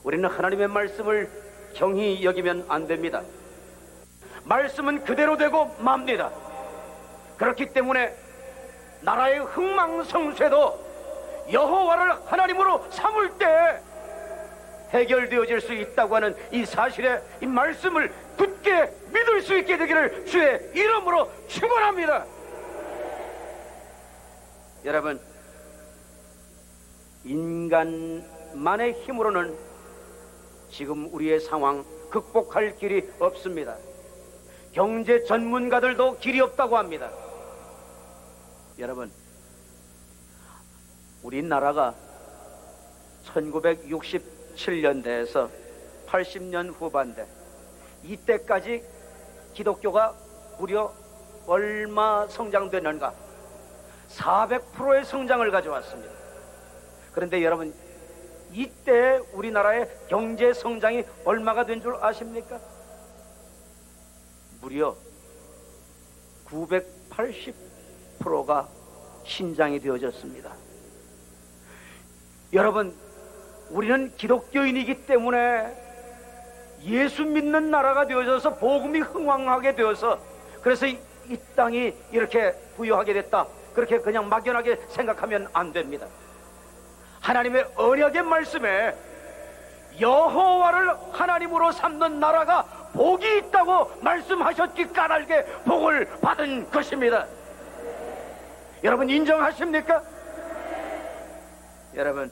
우리는 하나님의 말씀을 경히 여기면 안 됩니다. 말씀은 그대로 되고 맙니다. 그렇기 때문에 나라의 흥망성쇠도 여호와를 하나님으로 삼을 때 해결되어질 수 있다고 하는 이 사실에 이 말씀을 굳게 믿을 수 있게 되기를 주의 이름으로 축원합니다. 여러분, 인간만의 힘으로는 지금 우리의 상황 극복할 길이 없습니다. 경제 전문가들도 길이 없다고 합니다. 여러분, 우리나라가 1967년대에서 80년 후반대 이때까지 기독교가 무려 얼마 성장되는가? 400%의 성장을 가져왔습니다. 그런데 여러분, 이때 우리나라의 경제 성장이 얼마가 된 줄 아십니까? 무려 980%가 신장이 되어졌습니다. 여러분, 우리는 기독교인이기 때문에 예수 믿는 나라가 되어져서 복음이 흥왕하게 되어서 그래서 이 땅이 이렇게 부유하게 됐다, 그렇게 그냥 막연하게 생각하면 안 됩니다. 하나님의 언약의 말씀에 여호와를 하나님으로 삼는 나라가 복이 있다고 말씀하셨기 까닭에 복을 받은 것입니다. 여러분, 인정하십니까? 여러분,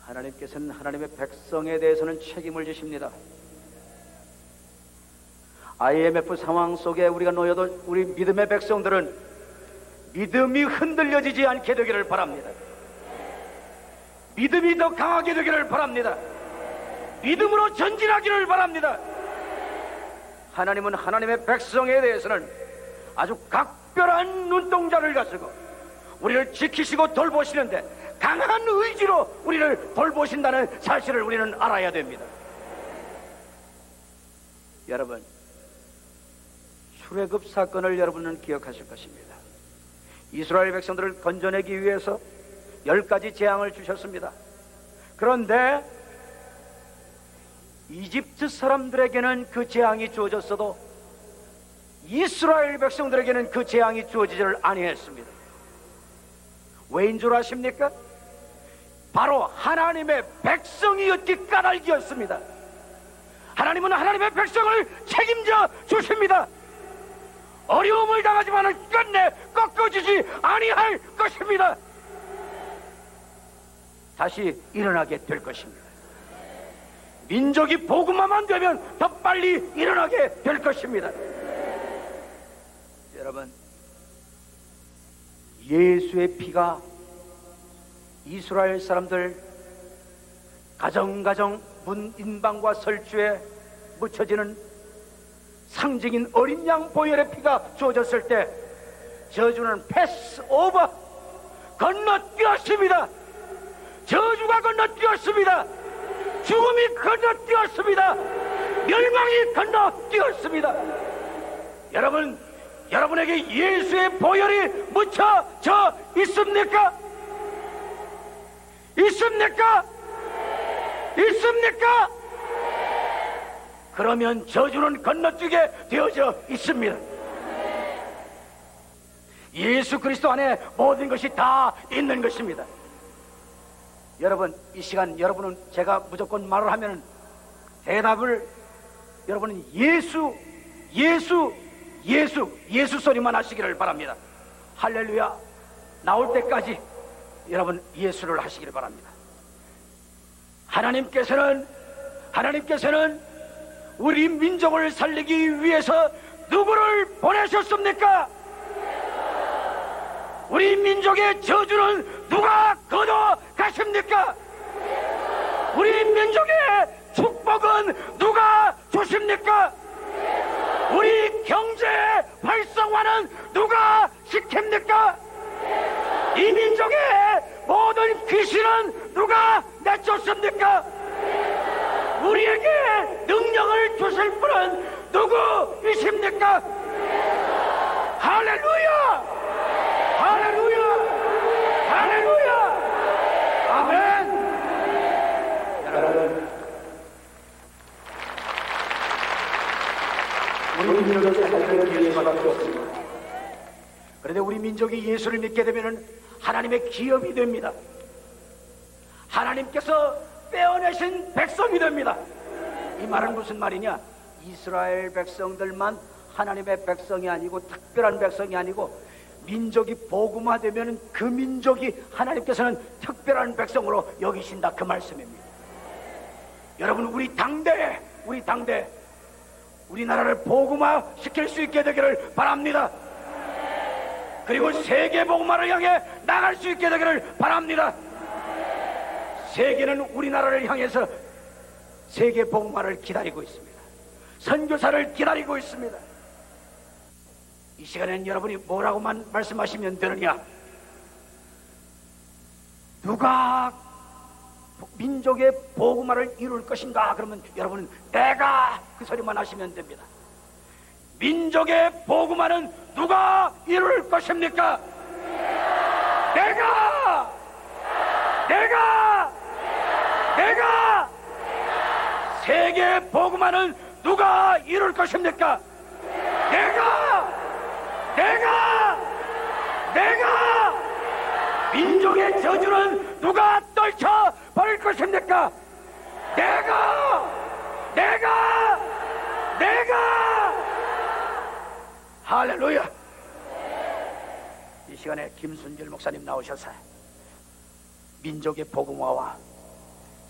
하나님께서는 하나님의 백성에 대해서는 책임을 지십니다. IMF 상황 속에 우리가 놓여도 우리 믿음의 백성들은 믿음이 흔들려지지 않게 되기를 바랍니다. 믿음이 더 강하게 되기를 바랍니다. 믿음으로 전진하기를 바랍니다. 하나님은 하나님의 백성에 대해서는 아주 각별한 눈동자를 가지고 우리를 지키시고 돌보시는데 강한 의지로 우리를 돌보신다는 사실을 우리는 알아야 됩니다. 여러분, 출애굽 사건을 여러분은 기억하실 것입니다. 이스라엘 백성들을 건져내기 위해서 10가지 재앙을 주셨습니다. 그런데 이집트 사람들에게는 그 재앙이 주어졌어도 이스라엘 백성들에게는 그 재앙이 주어지지를 아니했습니다. 왜인 줄 아십니까? 바로 하나님의 백성이었기 까닭이었습니다. 하나님은 하나님의 백성을 책임져 주십니다. 어려움을 당하지만은 끝내 꺾어지지 아니할 것입니다. 다시 일어나게 될 것입니다. 민족이 복음화만 되면 더 빨리 일어나게 될 것입니다. 여러분, 예수의 피가 이스라엘 사람들 가정가정 문 인방과 설주에 묻혀지는 상징인 어린 양 보혈의 피가 주어졌을 때 저주는 패스오버, 건너뛰었습니다. 저주가 건너뛰었습니다. 죽음이 건너뛰었습니다. 멸망이 건너뛰었습니다. 여러분, 여러분에게 예수의 보혈이 묻혀져 있습니까? 있습니까? 있습니까? 그러면 저주는 건너뛰게 되어져 있습니다. 예수 그리스도 안에 모든 것이 다 있는 것입니다. 여러분, 이 시간 여러분은 제가 무조건 말을 하면 대답을 여러분은 예수 소리만 하시기를 바랍니다. 할렐루야 나올 때까지 여러분 예수를 하시기를 바랍니다. 하나님께서는 우리 민족을 살리기 위해서 누구를 보내셨습니까? 우리 민족의 저주는 누가 걷어가십니까? 우리 민족의 축복은 누가 주십니까? 우리 경제 활성화는 누가 시킵니까? 이 민족의 모든 귀신은 누가 내쫓습니까? 우리에게 능력을 주실 분은 누구이십니까? 할렐루야! 할렐루야! 할렐루야! 아멘! 여러분, 우리 민족의 살려는 예수밖에 없습니다. 그런데 우리 민족이 예수를 믿게 되면 하나님의 기업이 됩니다. 하나님께서 빼어내신 백성이 됩니다. 이 말은 무슨 말이냐? 이스라엘 백성들만 하나님의 백성이 아니고 특별한 백성이 아니고 민족이 복음화되면 그 민족이 하나님께서는 특별한 백성으로 여기신다, 그 말씀입니다. 여러분, 우리 당대에 우리나라를 복음화 시킬 수 있게 되기를 바랍니다. 그리고 세계 복음화를 향해 나갈 수 있게 되기를 바랍니다. 세계는 우리나라를 향해서 세계 복음화를 기다리고 있습니다. 선교사를 기다리고 있습니다. 이 시간에는 여러분이 뭐라고만 말씀하시면 되느냐? 누가 민족의 복음화를 이룰 것인가? 그러면 여러분은 내가 그 소리만 하시면 됩니다. 민족의 복음화는 누가 이룰 것입니까? 내가 세계 복음화는 누가 이룰 것입니까? 내가 민족의 저주는 누가 떨쳐 버릴 것입니까? 내가 할렐루야. 이 시간에 김순길 목사님 나오셔서 민족의 복음화와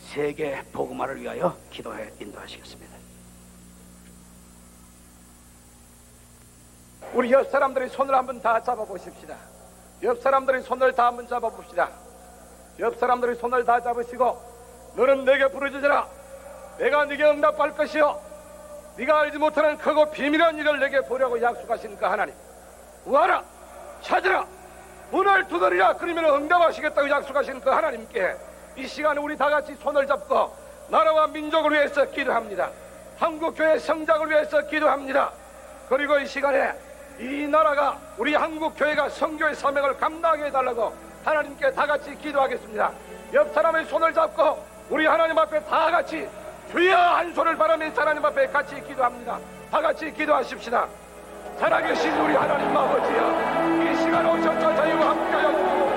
세계 복음화를 위하여 기도해 인도하시겠습니다. 우리 옆 사람들의 손을 한번 다 잡아보십시다. 옆 사람들의 손을 다 한번 잡아봅시다. 옆 사람들의 손을 다 잡으시고, 너는 내게 부르짖으라. 내가 네게 응답할 것이요 네가 알지 못하는 크고 비밀한 일을 내게 보려고 약속하신 그 하나님, 구하라, 찾으라, 문을 두드리라. 그러면 응답하시겠다고 약속하신 그 하나님께 이 시간에 우리 다 같이 손을 잡고 나라와 민족을 위해서 기도합니다. 한국교회 성장을 위해서 기도합니다. 그리고 이 시간에 이 나라가, 우리 한국교회가 선교의 사명을 감당하게 해달라고 하나님께 다 같이 기도하겠습니다. 옆 사람의 손을 잡고 우리 하나님 앞에 다 같이 주여 한 손을 바라면서 하나님 앞에 같이 기도합니다. 다 같이 기도하십시다. 살아계신 우리 하나님 아버지여, 이 시간 오셔서 저희와 함께하여 주시옵소서.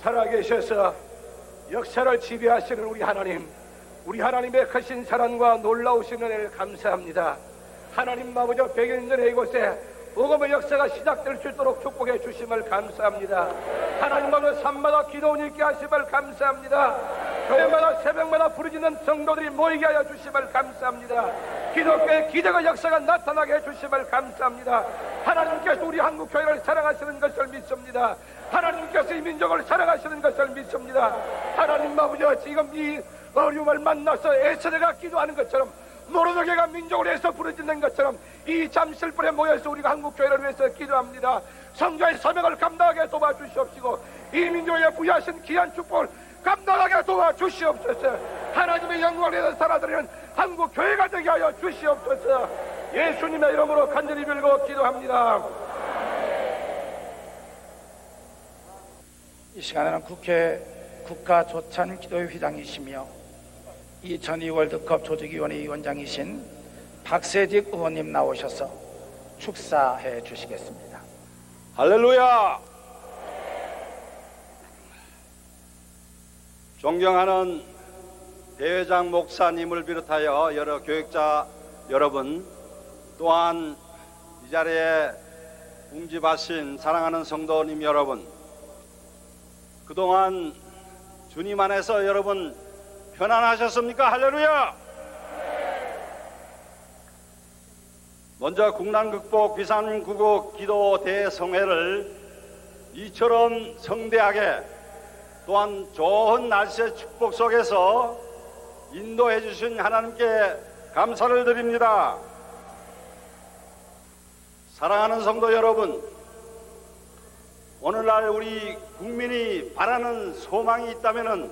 살아계셔서 역사를 지배하시는 우리 하나님, 우리 하나님의 크신 사랑과 놀라우신 은혜를 감사합니다. 하나님 아버지, 100년 전에 이곳에 복음의 역사가 시작될 수 있도록 축복해 주심을 감사합니다. 하나님 아버지, 삶마다 기도원 있게 하심을 감사합니다. 교회마다 새벽마다 부르짖는 성도들이 모이게 하여 주심을 감사합니다. 기독교의 기적의 역사가 나타나게 해주심을 감사합니다. 하나님께서 우리 한국교회를 사랑하시는 것을 믿습니다. 하나님께서 이 민족을 사랑하시는 것을 믿습니다. 하나님 아버지, 지금 이 어려움을 만나서 에스더가 기도하는 것처럼, 모르드게가 민족을 위해서 부르짖는 것처럼 이 잠실불에 모여서 우리가 한국교회를 위해서 기도합니다. 성교의 사명을 감당하게 도와주시옵시고 이 민족에 부여하신 귀한 축복을 감당하게 도와주시옵소서. 하나님의 영광을 위해서 살아드리는 한국교회가 되게 하여 주시옵소서. 예수님의 이름으로 간절히 빌고 기도합니다. 이 시간에는 국회 국가조찬기도회 회장이시며 2002 월드컵 조직위원회 위원장이신 박세직 의원님 나오셔서 축사해 주시겠습니다. 할렐루야! 존경하는 대회장 목사님을 비롯하여 여러 교육자 여러분, 또한 이 자리에 웅집하신 사랑하는 성도님 여러분, 그동안 주님 안에서 여러분 편안하셨습니까? 할렐루야! 먼저 국난 극복 비상구국 기도 대성회를 이처럼 성대하게, 또한 좋은 날씨의 축복 속에서 인도해 주신 하나님께 감사를 드립니다. 사랑하는 성도 여러분, 오늘날 우리 국민이 바라는 소망이 있다면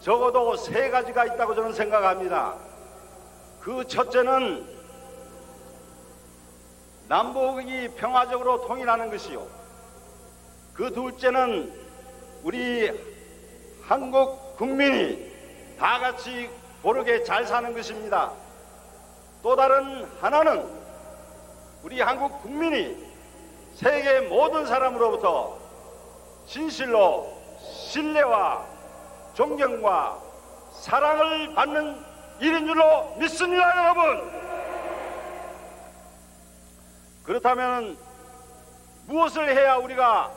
적어도 세 가지가 있다고 저는 생각합니다. 그 첫째는 남북이 평화적으로 통일하는 것이요, 그 둘째는 우리 한국 국민이 다 같이 고르게 잘 사는 것입니다. 또 다른 하나는 우리 한국 국민이 세계 모든 사람으로부터 진실로 신뢰와 존경과 사랑을 받는 일인 줄로 믿습니다, 여러분. 그렇다면 무엇을 해야 우리가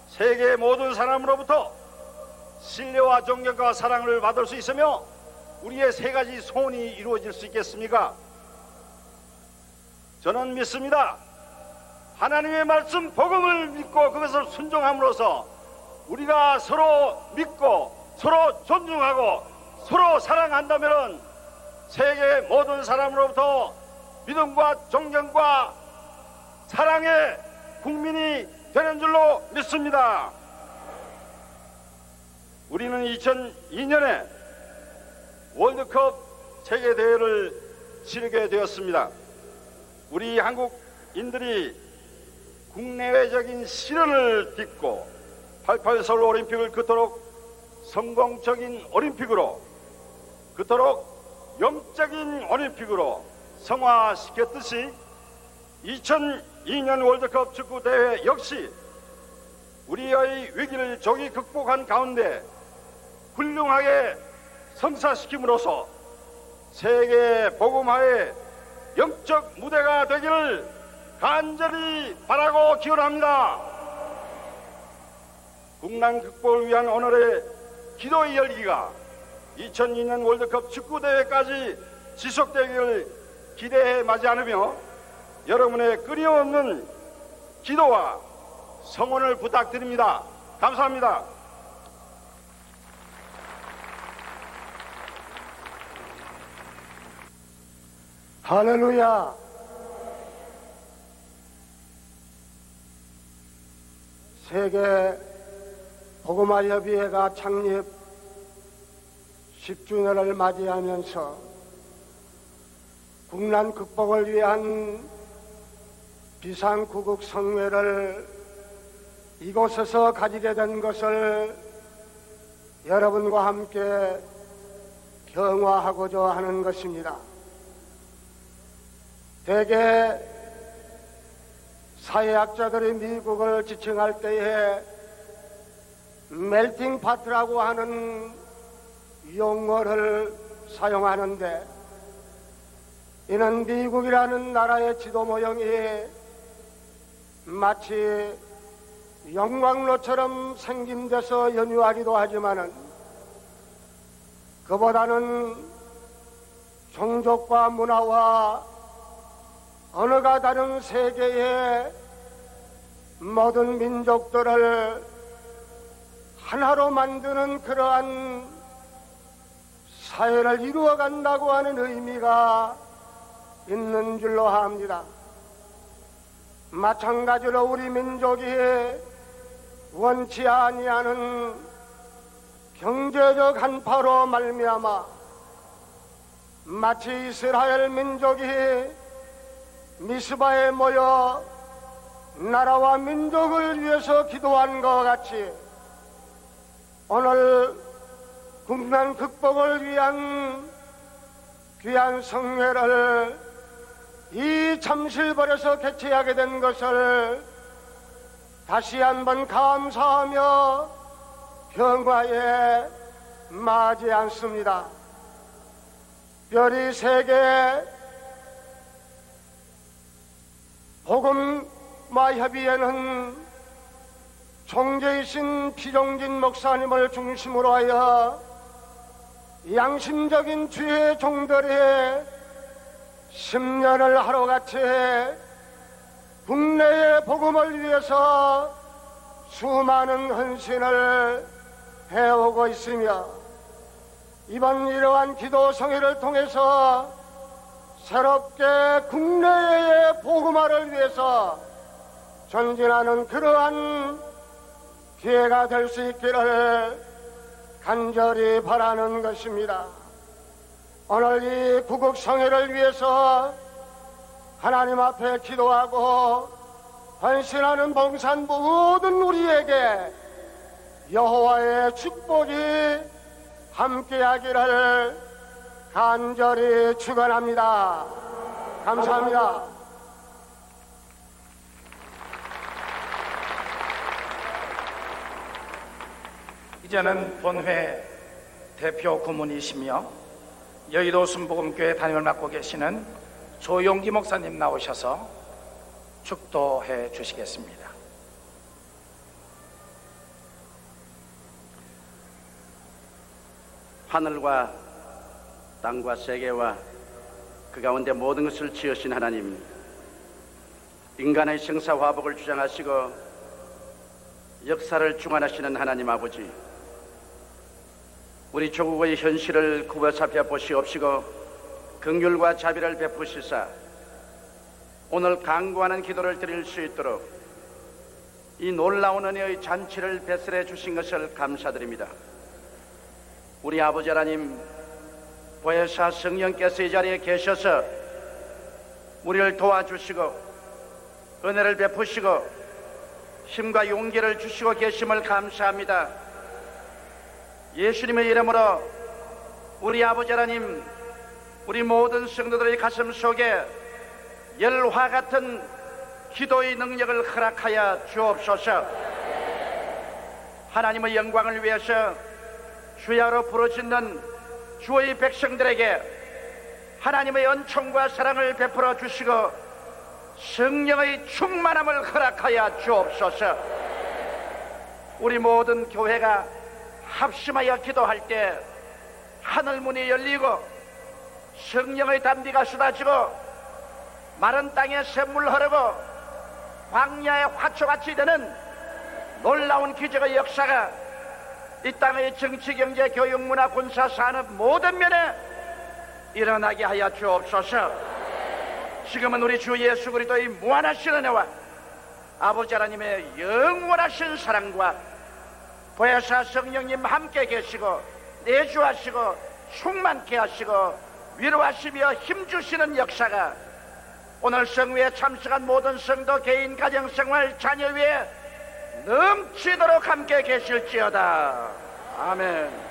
세계 모든 사람으로부터 신뢰와 존경과 사랑을 받을 수 있으며 우리의 세 가지 소원이 이루어질 수 있겠습니까? 저는 믿습니다. 하나님의 말씀 복음을 믿고 그것을 순종함으로써 우리가 서로 믿고 서로 존중하고 서로 사랑한다면 세계 모든 사람으로부터 믿음과 존경과 사랑의 국민이 되는 줄로 믿습니다. 우리는 2002년에 월드컵 세계대회를 치르게 되었습니다. 우리 한국인들이 국내외적인 시련을 딛고 88 서울 올림픽을 그토록 성공적인 올림픽으로, 그토록 영적인 올림픽으로 성화시켰듯이 2002년 월드컵 축구대회 역시 우리의 위기를 조기 극복한 가운데 훌륭하게 성사시킴으로써 세계 복음화의 영적 무대가 되기를 간절히 바라고 기원합니다. 국난 극복을 위한 오늘의 기도의 열기가 2002년 월드컵 축구대회까지 지속되기를 기대해 마지 않으며 여러분의 끊임없는 기도와 성원을 부탁드립니다. 감사합니다. 할렐루야. 세계 복음화 협의회가 창립 10주년을 맞이하면서 국난 극복을 위한 비상구국 성회를 이곳에서 가지게 된 것을 여러분과 함께 경화하고자 하는 것입니다. 대개 사회학자들이 미국을 지칭할 때에 멜팅 파트라고 하는 용어를 사용하는데, 이는 미국이라는 나라의 지도 모형이 마치 영광로처럼 생긴 데서 연유하기도 하지만은 그보다는 종족과 문화와 언어가 다른 세계의 모든 민족들을 하나로 만드는 그러한 사회를 이루어간다고 하는 의미가 있는 줄로 압니다. 마찬가지로 우리 민족이 원치 아니하는 경제적 한파로 말미암아 마치 이스라엘 민족이 미스바에 모여 나라와 민족을 위해서 기도한 것 같이 오늘 국난 극복을 위한 귀한 성회를 이 잠실벌에서 개최하게 된 것을 다시 한번 감사하며 평화에 맞이 않습니다. 별이 세 개 복음화 협의회는 총재이신 피종진 목사님을 중심으로 하여 양심적인 주의 종들이 10년을 하루같이 국내의 복음을 위해서 수많은 헌신을 해오고 있으며, 이번 이러한 기도 성회를 통해서 새롭게 국내의 복음화를 위해서 전진하는 그러한 기회가 될 수 있기를 간절히 바라는 것입니다. 오늘 이 구국성회를 위해서 하나님 앞에 기도하고 헌신하는 봉산부 모든 우리에게 여호와의 축복이 함께하기를 간절히 축원합니다. 감사합니다. 이제는 본회 대표 고문이시며 여의도 순복음교회 담임을 맡고 계시는 조용기 목사님 나오셔서 축도해 주시겠습니다. 하늘과 땅과 세계와 그 가운데 모든 것을 지으신 하나님, 인간의 생사화복을 주장하시고 역사를 중환하시는 하나님 아버지, 우리 조국의 현실을 굽어 살펴보시옵시고 긍휼과 자비를 베푸시사 오늘 간구하는 기도를 드릴 수 있도록 이 놀라운 은혜의 잔치를 배설해 주신 것을 감사드립니다. 우리 아버지 하나님, 보혜사 성령께서 이 자리에 계셔서 우리를 도와주시고 은혜를 베푸시고 힘과 용기를 주시고 계심을 감사합니다. 예수님의 이름으로 우리 아버지 하나님, 우리 모든 성도들의 가슴 속에 열화 같은 기도의 능력을 허락하여 주옵소서. 하나님의 영광을 위해서 주야로 부르짖는 주의 백성들에게 하나님의 은총과 사랑을 베풀어 주시고 성령의 충만함을 허락하여 주옵소서. 우리 모든 교회가 합심하여 기도할 때 하늘 문이 열리고 성령의 담비가 쏟아지고 마른 땅에 샘물 흐르고 광야의 화초같이 되는 놀라운 기적의 역사가 이 땅의 정치, 경제, 교육, 문화, 군사, 산업 모든 면에 일어나게 하여 주옵소서. 지금은 우리 주 예수 그리스도의 무한하신 은혜와 아버지 하나님의 영원하신 사랑과 보혜사 성령님 함께 계시고 내주하시고 충만케 하시고 위로하시며 힘주시는 역사가 오늘 성회에 참석한 모든 성도, 개인, 가정생활, 자녀 위에 넘치도록 함께 계실지어다. 아멘.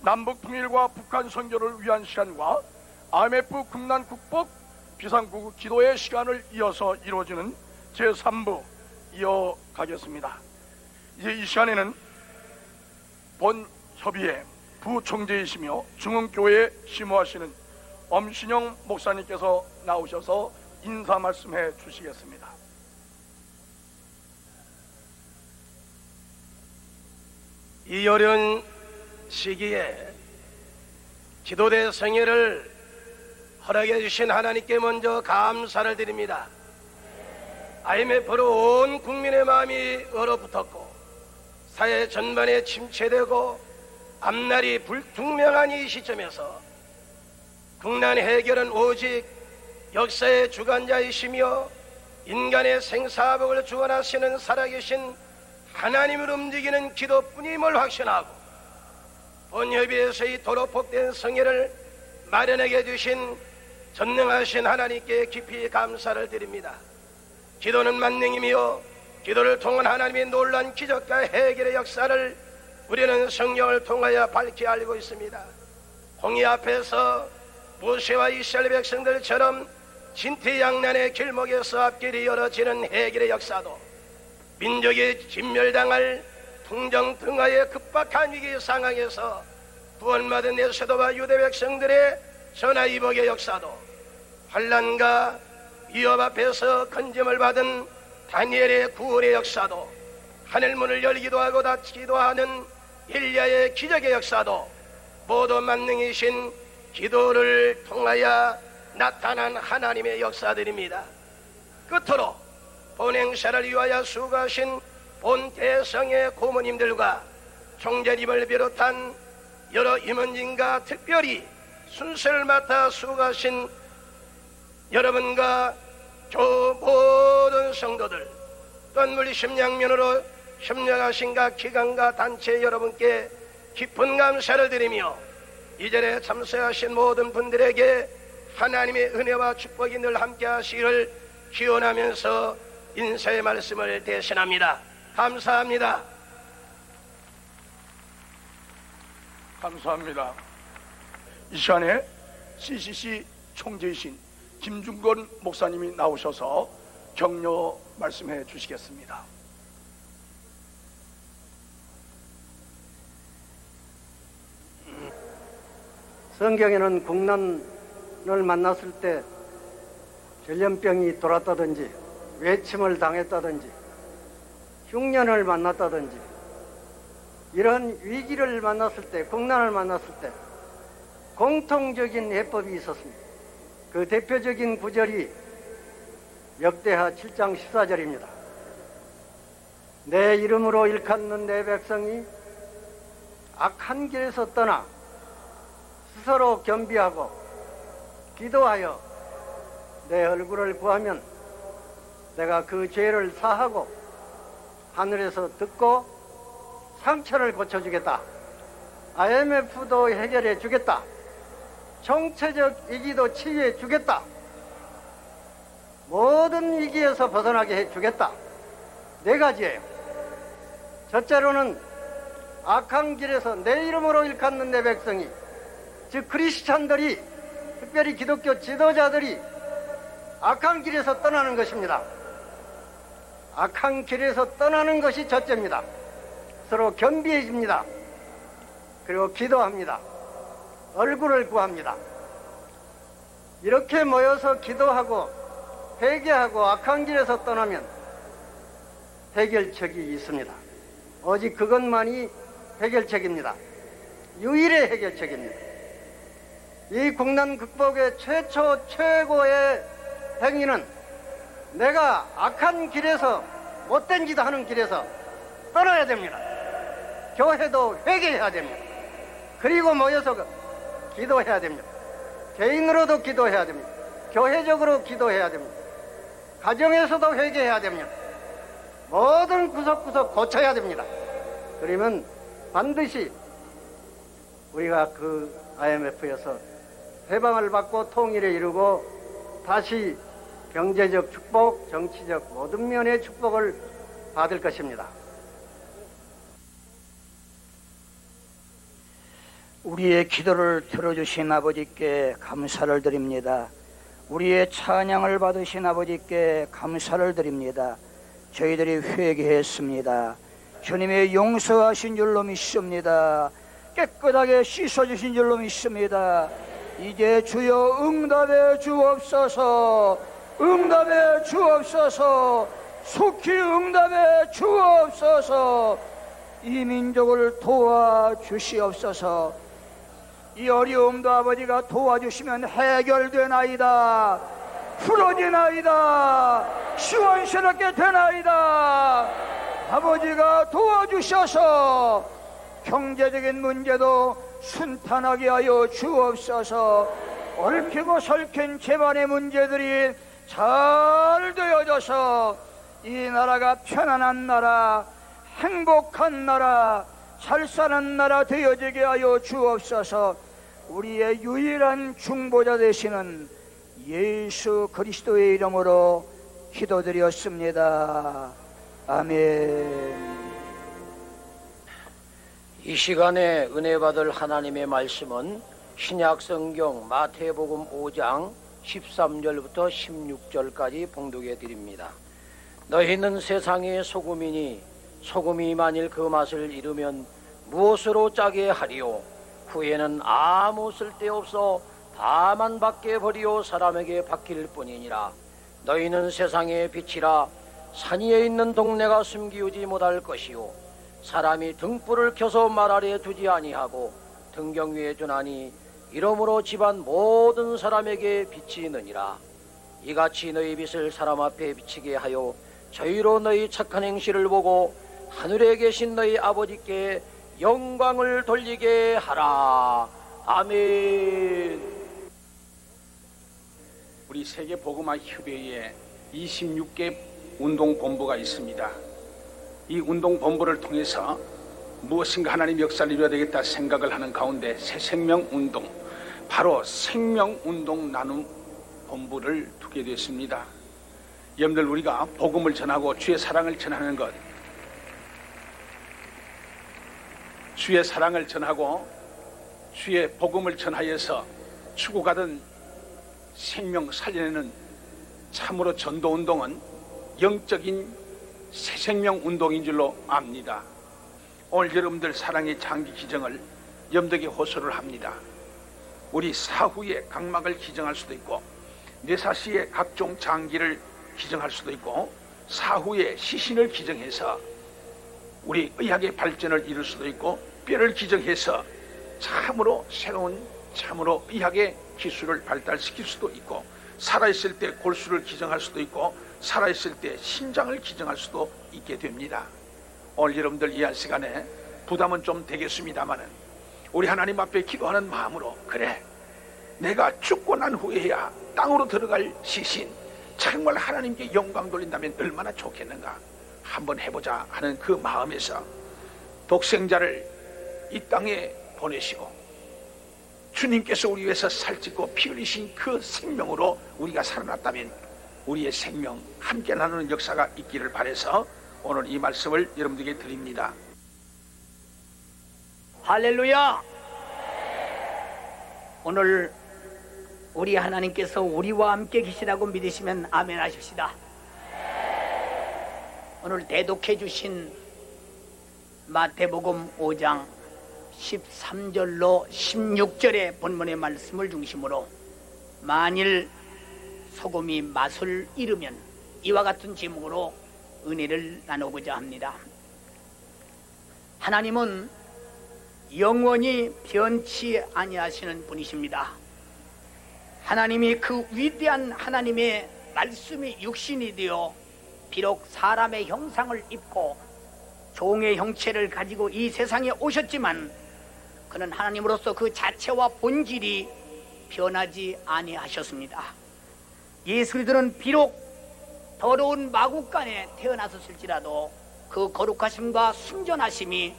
남북 통일과 북한 선교를 위한 시간과 IMF 국난 극복 비상구국 기도의 시간을 이어서 이루어지는 제3부 이어가겠습니다. 이제 이 시간에는 본 협의회 부총재이시며 중흥교회에 심호하시는 엄신영 목사님께서 나오셔서 인사 말씀해 주시겠습니다. 이 어려운 시기에 기도대 성회를 허락해 주신 하나님께 먼저 감사를 드립니다. IMF로 온 국민의 마음이 얼어붙었고 사회 전반에 침체되고 앞날이 불투명한 이 시점에서 국난 해결은 오직 역사의 주관자이시며 인간의 생사복을 주관하시는 살아계신 하나님을 움직이는 기도뿐임을 확신하고 본협의에서 이토록 복된 성회를 마련하게 해주신 전능하신 하나님께 깊이 감사를 드립니다. 기도는 만능이며 기도를 통한 하나님의 놀라운 기적과 해결의 역사를 우리는 성령을 통하여 밝히 알고 있습니다. 홍해 앞에서 모세와 이스라엘 백성들처럼 진퇴양난의 길목에서 앞길이 열어지는 해결의 역사도 민족이 진멸당할 풍정등하의 급박한 위기 상황에서 구원받은 에스더와 유대 백성들의 전화위복의 역사도 환난과 위협 앞에서 건짐을 받은 다니엘의 구원의 역사도 하늘문을 열기도 하고 닫기도 하는 엘리야의 기적의 역사도 모두 만능이신 기도를 통하여 나타난 하나님의 역사들입니다. 끝으로 본행사를 위하여 수고하신 본 대성의 고모님들과 총재님을 비롯한 여러 임원진과 특별히 순서를 맡아 수고하신 여러분과 모든 성도들 또한 물리심양면으로 협력하신 각 기관과 단체 여러분께 깊은 감사를 드리며 이 자리에 참석하신 모든 분들에게 하나님의 은혜와 축복이 늘 함께 하시기를 기원하면서 인사의 말씀을 대신합니다. 감사합니다. 감사합니다. 이 시간에 CCC 총재이신 김중건 목사님이 나오셔서 격려 말씀해 주시겠습니다. 성경에는 국난을 만났을 때 전염병이 돌았다든지 외침을 당했다든지 흉년을 만났다든지 이런 위기를 만났을 때, 국난을 만났을 때 공통적인 예법이 있었습니다. 그 대표적인 구절이 역대하 7장 14절입니다. 내 이름으로 일컫는 내 백성이 악한 길에서 떠나 스스로 겸비하고 기도하여 내 얼굴을 구하면 내가 그 죄를 사하고 하늘에서 듣고 상처를 고쳐주겠다. IMF도 해결해 주겠다. 정체적 위기도 치유해 주겠다. 모든 위기에서 벗어나게 해 주겠다. 네 가지예요. 첫째로는 악한 길에서 내 이름으로 일컫는 내 백성이, 즉 크리스찬들이, 특별히 기독교 지도자들이 악한 길에서 떠나는 것입니다. 악한 길에서 떠나는 것이 첫째입니다. 서로 겸비해집니다. 그리고 기도합니다. 얼굴을 구합니다. 이렇게 모여서 기도하고 회개하고 악한 길에서 떠나면 해결책이 있습니다. 오직 그것만이 해결책입니다. 유일의 해결책입니다. 이 국난 극복의 최고의 행위는 내가 악한 길에서, 못된 짓 하는 길에서 떠나야 됩니다. 교회도 회개해야 됩니다. 그리고 모여서 기도해야 됩니다. 개인으로도 기도해야 됩니다. 교회적으로 기도해야 됩니다. 가정에서도 회개해야 됩니다. 모든 구석구석 고쳐야 됩니다. 그러면 반드시 우리가 그 IMF에서 해방을 받고 통일을 이루고 다시 경제적 축복, 정치적 모든 면의 축복을 받을 것입니다. 우리의 기도를 들어주신 아버지께 감사를 드립니다. 우리의 찬양을 받으신 아버지께 감사를 드립니다. 저희들이 회개했습니다. 주님의 용서하신 줄로 믿습니다. 깨끗하게 씻어주신 줄로 믿습니다. 이제 주여 응답해 주옵소서. 응답해 주옵소서. 속히 응답해 주옵소서. 이 민족을 도와주시옵소서. 이 어려움도 아버지가 도와주시면 해결되나이다. 풀어지나이다. 시원스럽게 되나이다. 아버지가 도와주셔서 경제적인 문제도 순탄하게 하여 주옵소서. 얽히고 설킨 집안의 문제들이 잘 되어져서 이 나라가 편안한 나라, 행복한 나라, 잘 사는 나라 되어지게 하여 주옵소서. 우리의 유일한 중보자 되시는 예수 그리스도의 이름으로 기도드렸습니다. 아멘. 이 시간에 은혜 받을 하나님의 말씀은 신약성경 마태복음 5장 13절부터 16절까지 봉독해 드립니다. 너희는 세상의 소금이니 소금이 만일 그 맛을 잃으면 무엇으로 짜게 하리요? 후에는 아무 쓸데없어 다만 밖에 버리오 사람에게 박힐 뿐이니라. 너희는 세상의 빛이라. 산 위에 있는 동네가 숨기우지 못할 것이요 사람이 등불을 켜서 말 아래 두지 아니하고 등경 위에 두나니 이러므로 집안 모든 사람에게 빛이 있느니라. 이같이 너희 빛을 사람 앞에 비치게 하여 저희로 너희 착한 행실을 보고 하늘에 계신 너희 아버지께 영광을 돌리게 하라. 아멘. 우리 세계 복음화 협의회에 26개 운동본부가 있습니다. 이 운동본부를 통해서 무엇인가 하나님 역사를 이루어야 되겠다 생각을 하는 가운데 새생명운동, 바로 생명운동 나눔 본부를 두게 됐습니다. 여러분들, 우리가 복음을 전하고 주의 사랑을 전하는 것, 주의 사랑을 전하고 주의 복음을 전하여서 추구가던 생명 살려내는 참으로 전도운동은 영적인 새생명운동인 줄로 압니다. 오늘 여러분들 사랑의 장기 기정을 염덕에 호소를 합니다. 우리 사후의 각막을 기정할 수도 있고 뇌사시의 각종 장기를 기정할 수도 있고 사후의 시신을 기정해서 우리 의학의 발전을 이룰 수도 있고 뼈를 기정해서 참으로 새로운 참으로 의학의 기술을 발달시킬 수도 있고, 살아있을 때 골수를 기증할 수도 있고, 살아있을 때 신장을 기증할 수도 있게 됩니다. 오늘 여러분들 이 한 시간에 부담은 좀 되겠습니다마는 우리 하나님 앞에 기도하는 마음으로, 그래, 내가 죽고 난 후에야 땅으로 들어갈 시신 정말 하나님께 영광 돌린다면 얼마나 좋겠는가 한번 해보자 하는 그 마음에서 독생자를 이 땅에 보내시고 주님께서 우리 위해서 살찌고 피 흘리신 그 생명으로 우리가 살아났다면 우리의 생명 함께 나누는 역사가 있기를 바라서 오늘 이 말씀을 여러분들에게 드립니다. 할렐루야. 오늘 우리 하나님께서 우리와 함께 계시다고 믿으시면 아멘 하십시다. 오늘 대독해 주신 마태복음 5장 13절로 16절의 본문의 말씀을 중심으로 만일 소금이 맛을 잃으면 이와 같은 제목으로 은혜를 나누고자 합니다. 하나님은 영원히 변치 아니하시는 분이십니다. 하나님이 그 위대한 하나님의 말씀이 육신이 되어 비록 사람의 형상을 입고 종의 형체를 가지고 이 세상에 오셨지만 그는 하나님으로서 그 자체와 본질이 변하지 아니하셨습니다. 예수 그리스도는 비록 더러운 마국간에 태어나셨을지라도 그 거룩하심과 순전하심이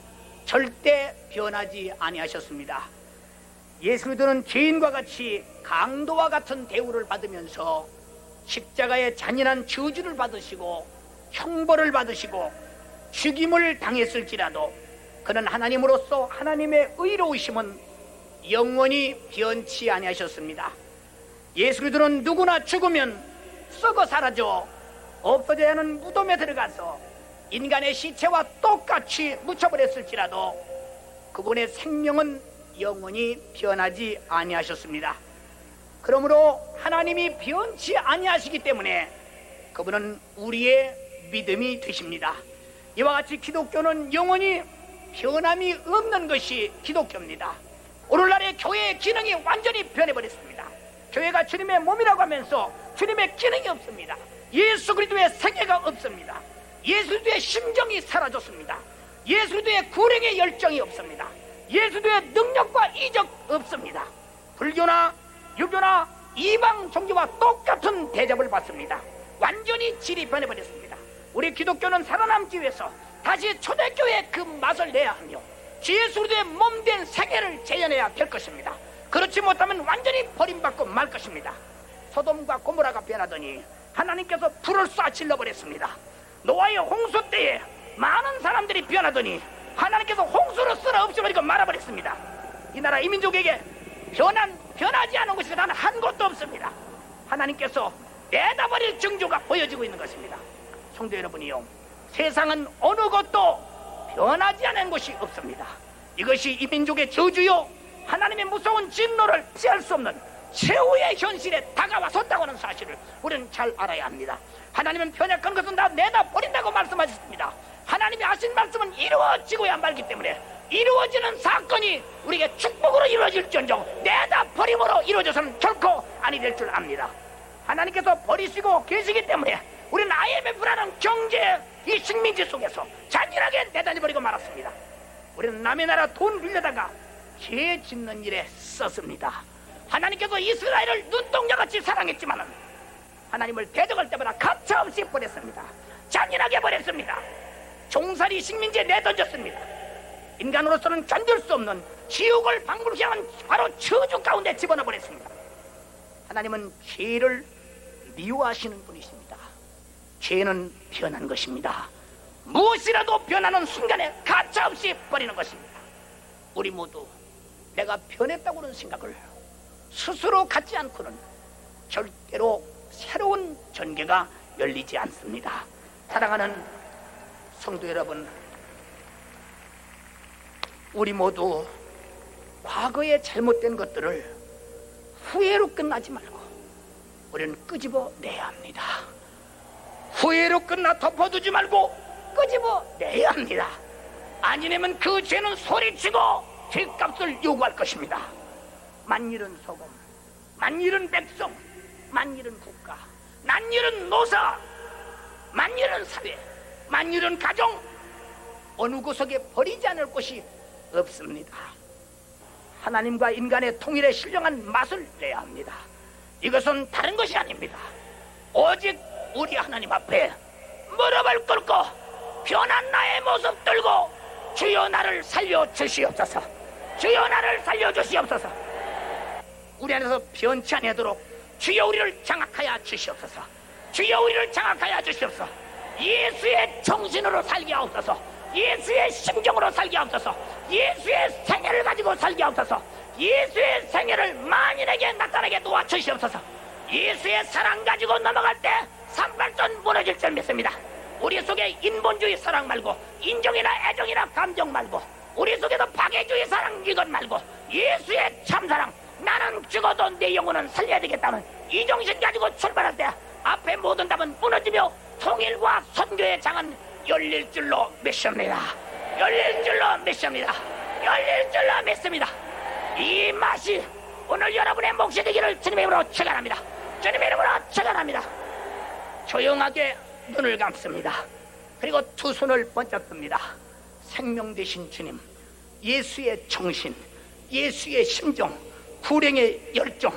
절대 변하지 아니하셨습니다. 예수 그리스도는 죄인과 같이 강도와 같은 대우를 받으면서 십자가의 잔인한 저주를 받으시고 형벌을 받으시고 죽임을 당했을지라도 그는 하나님으로서 하나님의 의로우심은 영원히 변치 아니하셨습니다. 예수 그리스도는 누구나 죽으면 썩어 사라져 없어져야 하는 무덤에 들어가서 인간의 시체와 똑같이 묻혀버렸을지라도 그분의 생명은 영원히 변하지 아니하셨습니다. 그러므로 하나님이 변치 아니하시기 때문에 그분은 우리의 믿음이 되십니다. 이와 같이 기독교는 영원히 변함이 없는 것이 기독교입니다. 오늘날의 교회의 기능이 완전히 변해버렸습니다. 교회가 주님의 몸이라고 하면서 주님의 기능이 없습니다. 예수 그리스도의 생애가 없습니다. 예수 그리스도의 심정이 사라졌습니다. 예수 그리스도의 구령의 열정이 없습니다. 예수 그리스도의 능력과 이적 없습니다. 불교나 유교나 이방 종교와 똑같은 대접을 받습니다. 완전히 질이 변해버렸습니다. 우리 기독교는 살아남기 위해서 다시 초대교회의 그 맛을 내야 하며 주 예수 그리스도의 몸된 생애를 재현해야 될 것입니다. 그렇지 못하면 완전히 버림받고 말 것입니다. 소돔과 고모라가 변하더니 하나님께서 불을 쏴 질러버렸습니다. 노아의 홍수 때에 많은 사람들이 변하더니 하나님께서 홍수로 쓸어 없애버리고 말아버렸습니다. 이 나라 이민족에게 변하지 않은 것이 단 한 곳도 없습니다. 하나님께서 내다버릴 징조가 보여지고 있는 것입니다. 성도 여러분이요, 세상은 어느 것도 변하지 않은 것이 없습니다. 이것이 이 민족의 저주요 하나님의 무서운 진노를 피할 수 없는 최후의 현실에 다가와섰다고 하는 사실을 우리는 잘 알아야 합니다. 하나님은 변약한 것은 다 내다버린다고 말씀하셨습니다. 하나님이 하신 말씀은 이루어지고야 말기 때문에 이루어지는 사건이 우리에게 축복으로 이루어질지언정 내다버림으로 이루어져서는 결코 아니 될 줄 압니다. 하나님께서 버리시고 계시기 때문에 우리는 IMF라는 경제 이 식민지 속에서 잔인하게 내다버리고 말았습니다. 우리는 남의 나라 돈 빌려다가 죄 짓는 일에 썼습니다. 하나님께서 이스라엘을 눈동자같이 사랑했지만 하나님을 대적할 때마다 가차없이 버렸습니다. 잔인하게 버렸습니다. 종살이 식민지에 내던졌습니다. 인간으로서는 견딜 수 없는 지옥을 방불케 하는 바로 저주 가운데 집어넣어 버렸습니다. 하나님은 죄를 미워하시는 분이십니다. 죄는 변한 것입니다. 무엇이라도 변하는 순간에 가차없이 버리는 것입니다. 우리 모두 내가 변했다고 하는 생각을 스스로 갖지 않고는 절대로 새로운 전개가 열리지 않습니다. 사랑하는 성도 여러분, 우리 모두 과거의 잘못된 것들을 후회로 끝나지 말고 우리는 끄집어내야 합니다. 후회로 끝나 덮어두지 말고 끄집어내야 합니다. 아니면 그 죄는 소리치고 죄값을 요구할 것입니다. 만일은 소금, 만일은 백성, 만일은 국가, 만일은 노사, 만일은 사회, 만일은 가정, 어느 구석에 버리지 않을 곳이 없습니다. 하나님과 인간의 통일에 신령한 맛을 내야 합니다. 이것은 다른 것이 아닙니다. 오직 우리 하나님 앞에 무릎을 꿇고 변한 나의 모습 들고 주여 나를 살려주시옵소서, 주여 나를 살려주시옵소서. 우리 안에서 변치 아니하도록 주여 우리를 장악하여 주시옵소서, 주여 우리를 장악하여 주시옵소서. 예수의 정신으로 살게 하옵소서, 예수의 심정으로 살게 하옵소서, 예수의 생애를 가지고 살게 하옵소서, 예수의 생애를 만인에게 나타나게 도와주시옵소서. 예수의 사랑 가지고 넘어갈 때 산발선 무너질 줄 믿습니다. 우리 속에 인본주의 사랑 말고, 인정이나 애정이나 감정 말고, 우리 속에도 박애주의 사랑 이것 말고 예수의 참사랑, 나는 죽어도 내 영혼은 살려야 되겠다는 이 정신 가지고 출발할 때 앞에 모든 답은 무너지며 통일과 선교의 장은 열릴 줄로 믿습니다. 열릴 줄로 믿습니다. 열릴 줄로 믿습니다. 이 맛이 오늘 여러분의 몫이 되기를 주님의 이름으로 축원합니다. 주님의 이름으로 축원합니다. 조용하게 눈을 감습니다. 그리고 두 손을 번쩍 듭니다. 생명 되신 주님, 예수의 정신, 예수의 심정, 불행의 열정,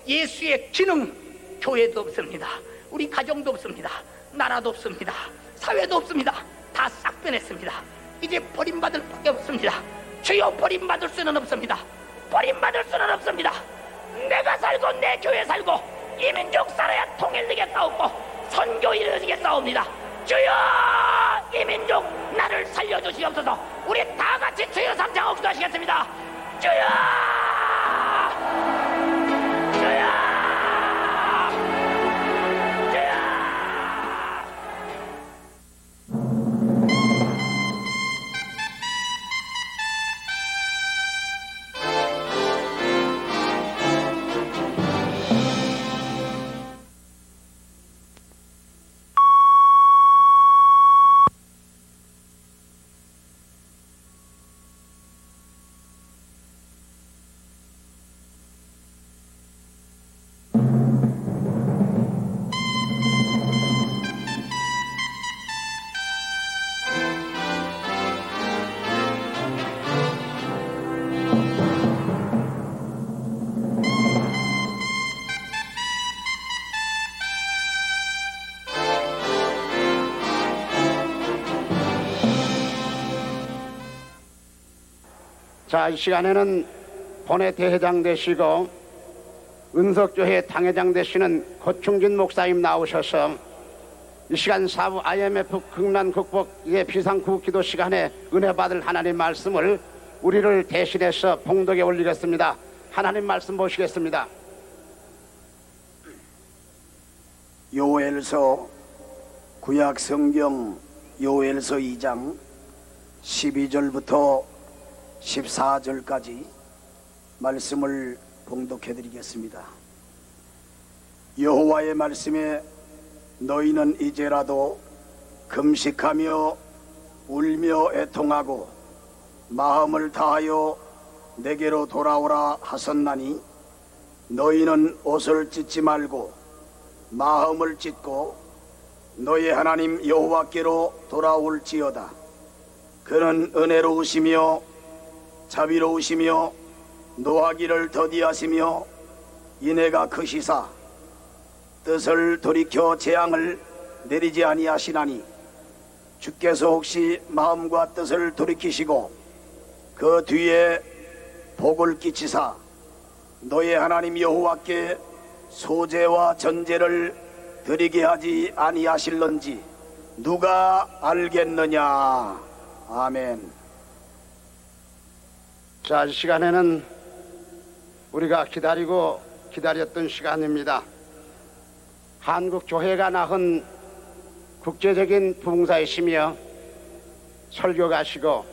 예수의 기능, 교회도 없습니다. 우리 가정도 없습니다. 나라도 없습니다. 사회도 없습니다. 다 싹 변했습니다. 이제 버림받을 밖에 없습니다. 주여 버림받을 수는 없습니다. 버림받을 수는 없습니다. 내가 살고 내 교회 살고 이 민족 살아야 통일되게 싸우고 선교 이루어지게 싸웁니다. 주여 이 민족 나를 살려주시옵소서. 우리 다 같이 주여 삼창하고 기도하시겠습니다. 주여, 주여, 주여. 자, 이 시간에는 본회 대회장 되시고 은석교회 당회장 되시는 고충진 목사님 나오셔서 이 시간 사부 IMF 극난 극복의 비상구호 기도 시간에 은혜 받을 하나님 말씀을 우리를 대신해서 봉독에 올리겠습니다. 하나님 말씀 보시겠습니다. 요엘서 구약 성경 요엘서 2장 12절부터 14절까지 말씀을 봉독해 드리겠습니다. 여호와의 말씀에 너희는 이제라도 금식하며 울며 애통하고 마음을 다하여 내게로 돌아오라 하셨나니 너희는 옷을 찢지 말고 마음을 찢고 너희 하나님 여호와께로 돌아올지어다. 그는 은혜로우시며 자비로우시며 노하기를 더디하시며 인애가 크시사 뜻을 돌이켜 재앙을 내리지 아니하시나니 주께서 혹시 마음과 뜻을 돌이키시고 그 뒤에 복을 끼치사 너희 하나님 여호와께 소제와 전제를 드리게 하지 아니하실런지 누가 알겠느냐. 아멘. 자, 이 시간에는 우리가 기다렸던 시간입니다. 한국교회가 낳은 국제적인 부흥사이시며 설교가시고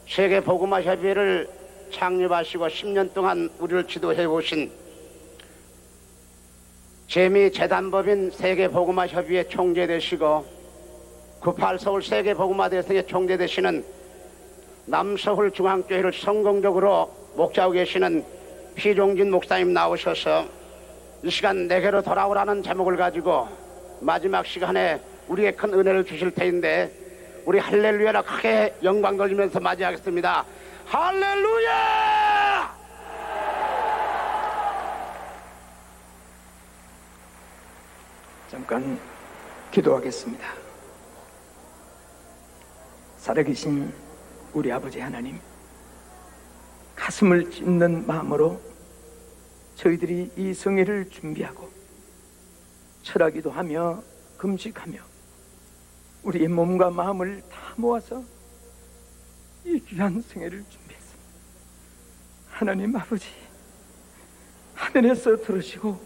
세계복음화협의회를 창립하시고 10년 동안 우리를 지도해 보신 재미재단법인 세계복음화협의회 총재 되시고 98 서울 세계복음화대회의 총재 되시는 남서울 중앙교회를 성공적으로 목자하고 계시는 피종진 목사님 나오셔서 이 시간 내게로 돌아오라는 제목을 가지고 마지막 시간에 우리에게 큰 은혜를 주실 터인데 우리 할렐루야라 크게 영광 돌리면서 맞이하겠습니다. 할렐루야! 잠깐 기도하겠습니다. 살아계신 우리 아버지 하나님, 가슴을 찢는 마음으로 저희들이 이 성회를 준비하고 철하기도 하며 금식하며 우리의 몸과 마음을 다 모아서 이 귀한 성회를 준비했습니다. 하나님 아버지, 하늘에서 들으시고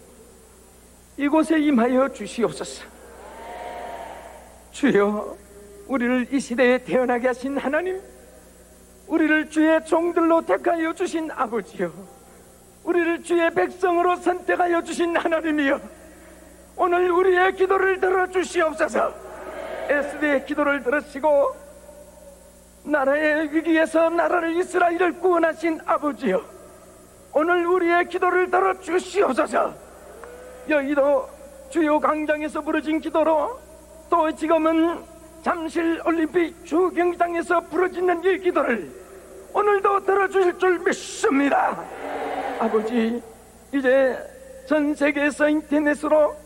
이곳에 임하여 주시옵소서. 주여, 우리를 이 시대에 태어나게 하신 하나님, 우리를 주의 종들로 택하여 주신 아버지여, 우리를 주의 백성으로 선택하여 주신 하나님이여, 오늘 우리의 기도를 들어주시옵소서. 에스더의 기도를 들으시고 나라의 위기에서 나라를 이스라엘을 구원하신 아버지여, 오늘 우리의 기도를 들어주시옵소서. 여기도 주요 광장에서 부르신 기도로, 또 지금은 잠실 올림픽 주경기장에서 부르짖는 이 기도를 오늘도 들어주실 줄 믿습니다. 아버지, 이제 전 세계에서 인터넷으로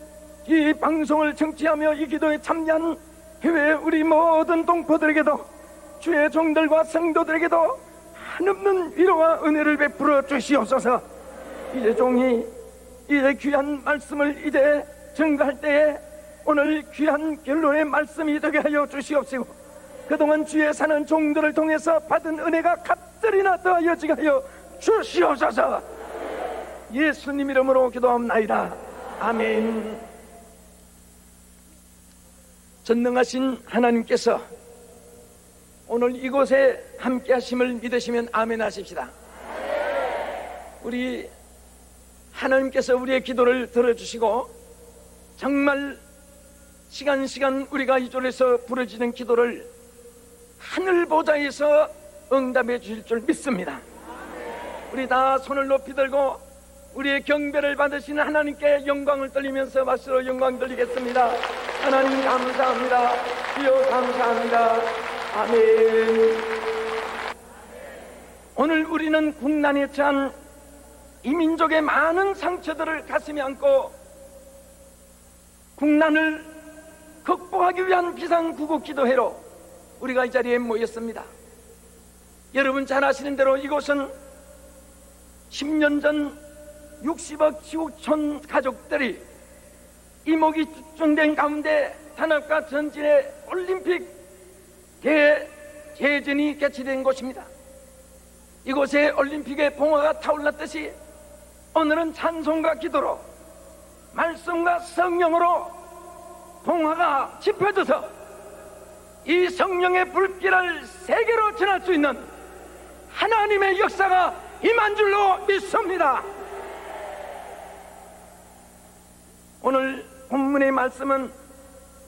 이 방송을 청취하며 이 기도에 참여한 해외 우리 모든 동포들에게도, 주의 종들과 성도들에게도 한없는 위로와 은혜를 베풀어 주시옵소서. 이제 종이 이제 귀한 말씀을 이제 증거할 때에 오늘 귀한 결론의 말씀이 되게 하여 주시옵시고, 그동안 주에 사는 종들을 통해서 받은 은혜가 갑절이나 더하여지게 하여 주시옵소서. 예수님 이름으로 기도합나이다. 아멘. 전능하신 하나님께서 오늘 이곳에 함께 하심을 믿으시면 아멘 하십시다. 우리 하나님께서 우리의 기도를 들어주시고 정말 시간 우리가 이 절에서 부르짖는 기도를 하늘 보좌에서 응답해 주실 줄 믿습니다. 우리 다 손을 높이 들고 우리의 경배를 받으시는 하나님께 영광을 돌리면서 박수로 영광 돌리겠습니다. 하나님 감사합니다. 주여 감사합니다. 아멘. 오늘 우리는 국난에 처한 이 민족의 많은 상처들을 가슴에 안고 국난을 극복하기 위한 비상구국기도회로 우리가 이 자리에 모였습니다. 여러분 잘 아시는 대로 이곳은 10년 전 60억 지구촌 가족들이 이목이 집중된 가운데 탄압과 전진의 올림픽 대제전이 개최된 곳입니다. 이곳에 올림픽의 봉화가 타올랐듯이 오늘은 찬송과 기도로 말씀과 성령으로 봉화가 지펴져서 이 성령의 불길을 세계로 전할 수 있는 하나님의 역사가 임한 줄로 믿습니다. 오늘 본문의 말씀은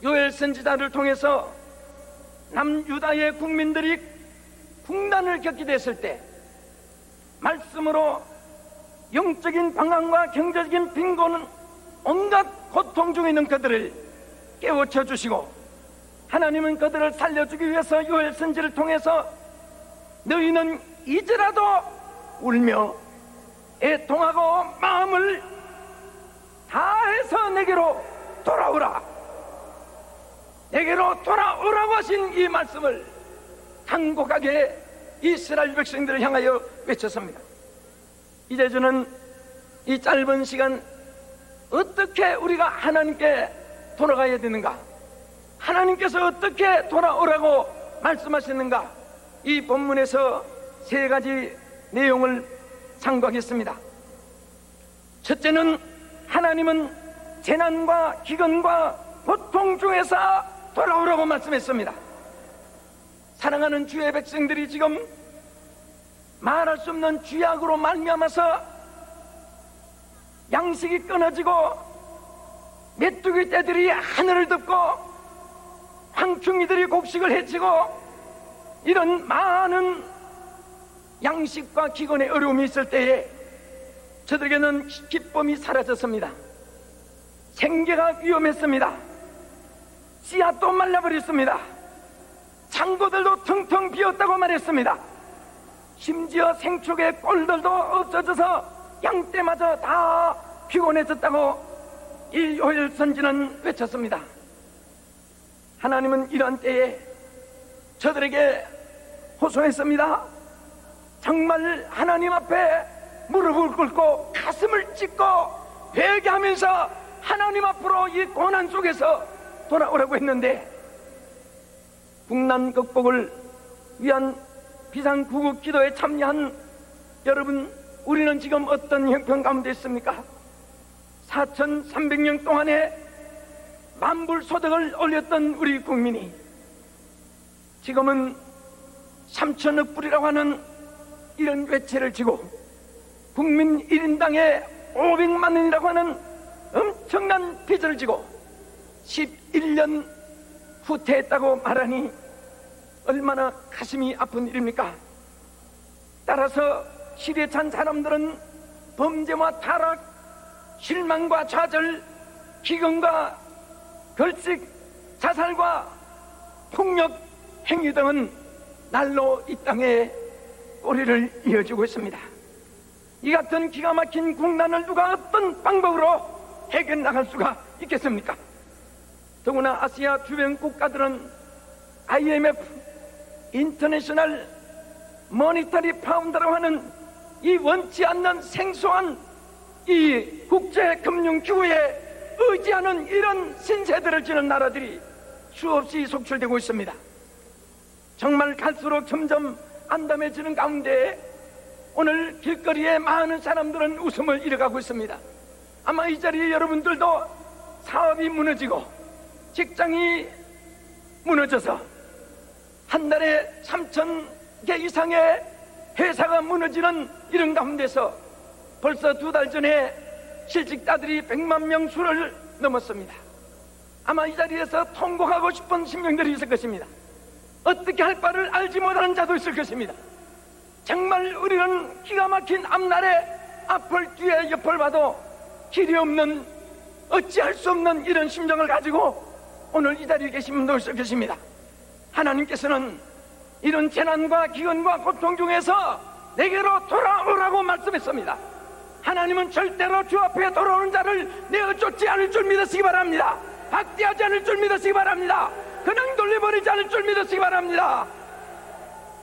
요엘 선지자를 통해서 남유다의 국민들이 국난을 겪게 됐을 때 말씀으로 영적인 방황과 경제적인 빈곤은 온갖 고통 중에 있는 그들을 깨우쳐 주시고, 하나님은 그들을 살려주기 위해서 요엘 선지를 통해서 너희는 이제라도 울며 애통하고 마음을 다해서 내게로 돌아오라, 내게로 돌아오라고 하신 이 말씀을 간곡하게 이스라엘 백성들을 향하여 외쳤습니다. 이제 저는 이 짧은 시간 어떻게 우리가 하나님께 돌아가야 되는가, 하나님께서 어떻게 돌아오라고 말씀하시는가, 이 본문에서 세 가지 내용을 상고하겠습니다. 첫째는 하나님은 재난과 기근과 고통 중에서 돌아오라고 말씀했습니다. 사랑하는 주의 백성들이 지금 말할 수 없는 죄악으로 말미암아서 양식이 끊어지고 메뚜기 떼들이 하늘을 덮고 황충이들이 곡식을 해치고 이런 많은 양식과 기근의 어려움이 있을 때에 저들에게는 기쁨이 사라졌습니다. 생계가 위험했습니다. 씨앗도 말라버렸습니다. 창고들도 텅텅 비었다고 말했습니다. 심지어 생축의 꼴들도 없어져서 양떼마저 다 피곤해졌다고 이 요엘 선지는 외쳤습니다. 하나님은 이런 때에 저들에게 호소했습니다. 정말 하나님 앞에 무릎을 꿇고 가슴을 찢고 회개하면서 하나님 앞으로 이 고난 속에서 돌아오라고 했는데, 국난 극복을 위한 비상구국 기도에 참여한 여러분, 우리는 지금 어떤 형편 가운데 있습니까? 4,300년 동안에 만불소득을 올렸던 우리 국민이 지금은 3천억 불이라고 하는 이런 외채를 지고 국민 1인당에 500만 원이라고 하는 엄청난 빚을 지고 11년 후퇴했다고 말하니 얼마나 가슴이 아픈 일입니까? 따라서 시리에 찬 사람들은 범죄와 타락, 실망과 좌절, 기근과 결식, 자살과 폭력 행위 등은 날로 이 땅에 꼬리를 이어주고 있습니다. 이 같은 기가 막힌 국난을 누가 어떤 방법으로 해결 나갈 수가 있겠습니까? 더구나 아시아 주변 국가들은 IMF, 인터내셔널 모니터리 파운드라고 하는 이 원치 않는 생소한 이 국제금융기구에 의지하는 이런 신세들을 지는 나라들이 수없이 속출되고 있습니다. 정말 갈수록 점점 암담해지는 가운데 오늘 길거리에 많은 사람들은 웃음을 잃어가고 있습니다. 아마 이 자리에 여러분들도 사업이 무너지고 직장이 무너져서 한 달에 3,000개 이상의 회사가 무너지는 이런 가운데서 벌써 2달 전에 실직자들이 100만 명 수를 넘었습니다. 아마 이 자리에서 통곡하고 싶은 심령들이 있을 것입니다. 어떻게 할 바를 알지 못하는 자도 있을 것입니다. 정말 우리는 기가 막힌 앞날에 앞을 뒤에 옆을 봐도 길이 없는, 어찌할 수 없는 이런 심정을 가지고 오늘 이 자리에 계신 분도 있을 것입니다. 하나님께서는 이런 재난과 기근과 고통 중에서 내게로 돌아오라고 말씀했습니다. 하나님은 절대로 주 앞에 돌아오는 자를 내어 쫓지 않을 줄 믿으시기 바랍니다. 박대하지 않을 줄 믿으시기 바랍니다. 그냥 돌려버리지 않을 줄 믿으시기 바랍니다.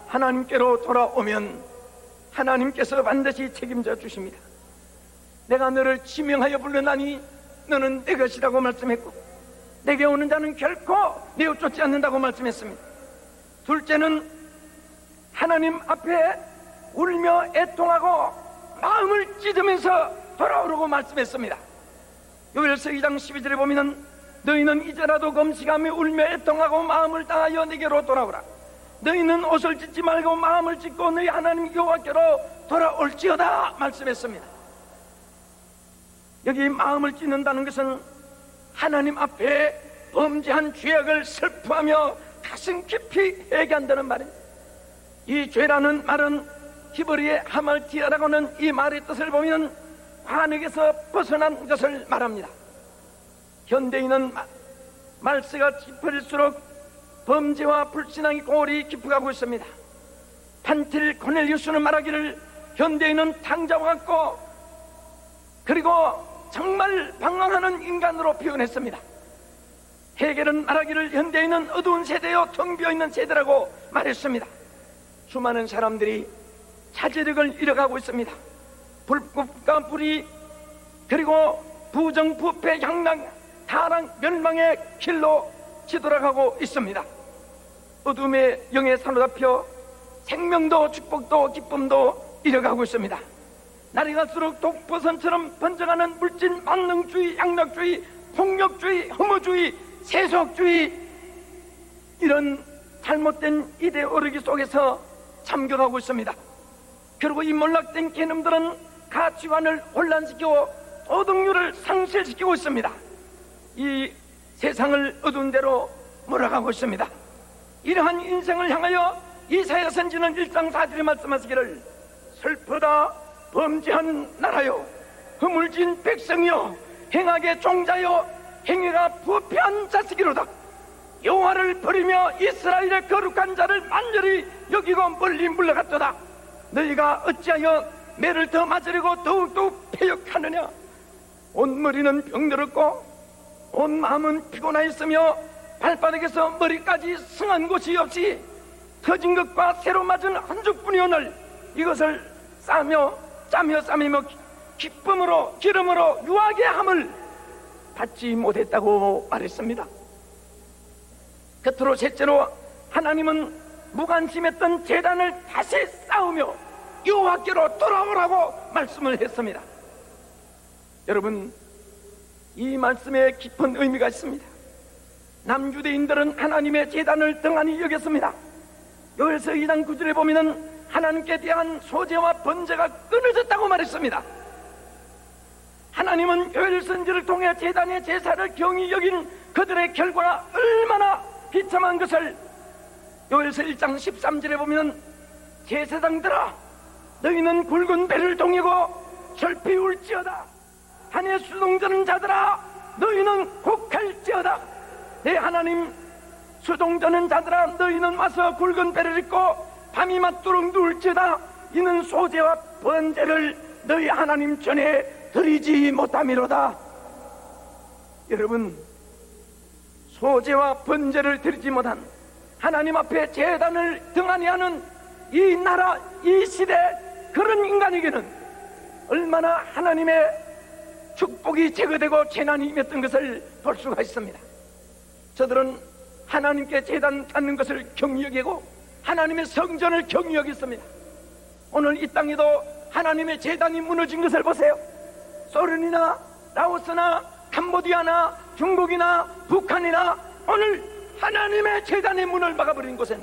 하나님께로 돌아오면 하나님께서 반드시 책임져 주십니다. 내가 너를 지명하여 불러나니 너는 내 것이라고 말씀했고 내게 오는 자는 결코 내어 쫓지 않는다고 말씀했습니다. 둘째는 하나님 앞에 울며 애통하고 마음을 찢으면서 돌아오라고 말씀했습니다. 요엘서 2장 12절에 보면 너희는 이제라도 금식하며 울며 애통하고 마음을 다하여 내게로 돌아오라. 너희는 옷을 찢지 말고 마음을 찢고 너희 하나님 여호와께로 돌아올지어다 말씀했습니다. 여기 마음을 찢는다는 것은 하나님 앞에 범죄한 죄악을 슬퍼하며 가슴 깊이 회개한다는 말입니다. 이 죄라는 말은 히브리의 하말티아라고 하는 이 말의 뜻을 보면 관역에서 벗어난 것을 말합니다. 현대인은 말세가 짙어질수록 범죄와 불신앙이 골이 깊어가고 있습니다. 판틸 코넬리우스는 말하기를 현대인은 탕자와 같고 그리고 정말 방황하는 인간으로 표현했습니다. 헤겔은 말하기를 현대인은 어두운 세대요 텅 비어있는 세대라고 말했습니다. 수많은 사람들이 자제력을 잃어가고 있습니다. 불법과 불의 그리고 부정부패 향락 타락 멸망의 길로 치돌아가고 있습니다. 어둠의 영에 사로잡혀 생명도 축복도 기쁨도 잃어가고 있습니다. 날이 갈수록 독버섯처럼 번져가는 물질 만능주의, 양락주의, 폭력주의, 혐오주의, 세속주의 이런 잘못된 이데올로기 속에서 잠겨가고 있습니다. 그리고 이 몰락된 개념들은 가치관을 혼란시키고 도덕률을 상실시키고 있습니다. 이 세상을 어두운 데로 몰아가고 있습니다. 이러한 인생을 향하여 이사야 선지는 1장 4절에 말씀하시기를 슬프다 범죄한 나라요 허물진 백성이요 행악의 종자요 행위가 부패한 자식이로다. 여호와를 버리며 이스라엘의 거룩한 자를 만절히 여기고 멀리 물러갔도다. 너희가 어찌하여 매를 더 맞으려고 더욱더욱 패역하느냐. 온 머리는 병들었고 온 마음은 피곤하였으며 발바닥에서 머리까지 승한 곳이 없이 터진 것과 새로 맞은 한 줌뿐이오늘 이것을 싸며 기쁨으로 기름으로 유하게 함을 받지 못했다고 말했습니다. 끝으로 셋째로 하나님은 무관심했던 제단을 다시 쌓으며 여호와께로 돌아오라고 말씀을 했습니다. 여러분, 이 말씀에 깊은 의미가 있습니다. 남유대인들은 하나님의 제단을 등한히 여겼습니다. 요엘서 2장 9절에 보면은 하나님께 대한 소재와 번제가 끊어졌다고 말했습니다. 하나님은 요엘 선지를 통해 제단의 제사를 경히 여긴 그들의 결과가 얼마나 비참한 것을 요엘서 1장 13절에 보면 제사장들아 너희는 굵은 배를 동이고 철피 울지어다. 한해 수동드는 자들아 너희는 곡할지어다. 내 하나님 수동드는 자들아 너희는 와서 굵은 배를 입고 밤이 맞도록 누울지어다. 이는 소재와 번제를 너희 하나님 전에 드리지 못함이로다. 여러분, 소재와 번제를 드리지 못한 하나님 앞에 제단을 등한히 하는 이 나라, 이 시대 그런 인간에게는 얼마나 하나님의 축복이 제거되고 재난이 임했던 것을 볼 수가 있습니다. 저들은 하나님께 제단 갖는 것을 경히 여기고 하나님의 성전을 경히 여겼습니다. 오늘 이 땅에도 하나님의 제단이 무너진 것을 보세요. 소련이나 라오스나 캄보디아나 중국이나 북한이나 오늘 하나님의 제단의 문을 막아버린 곳엔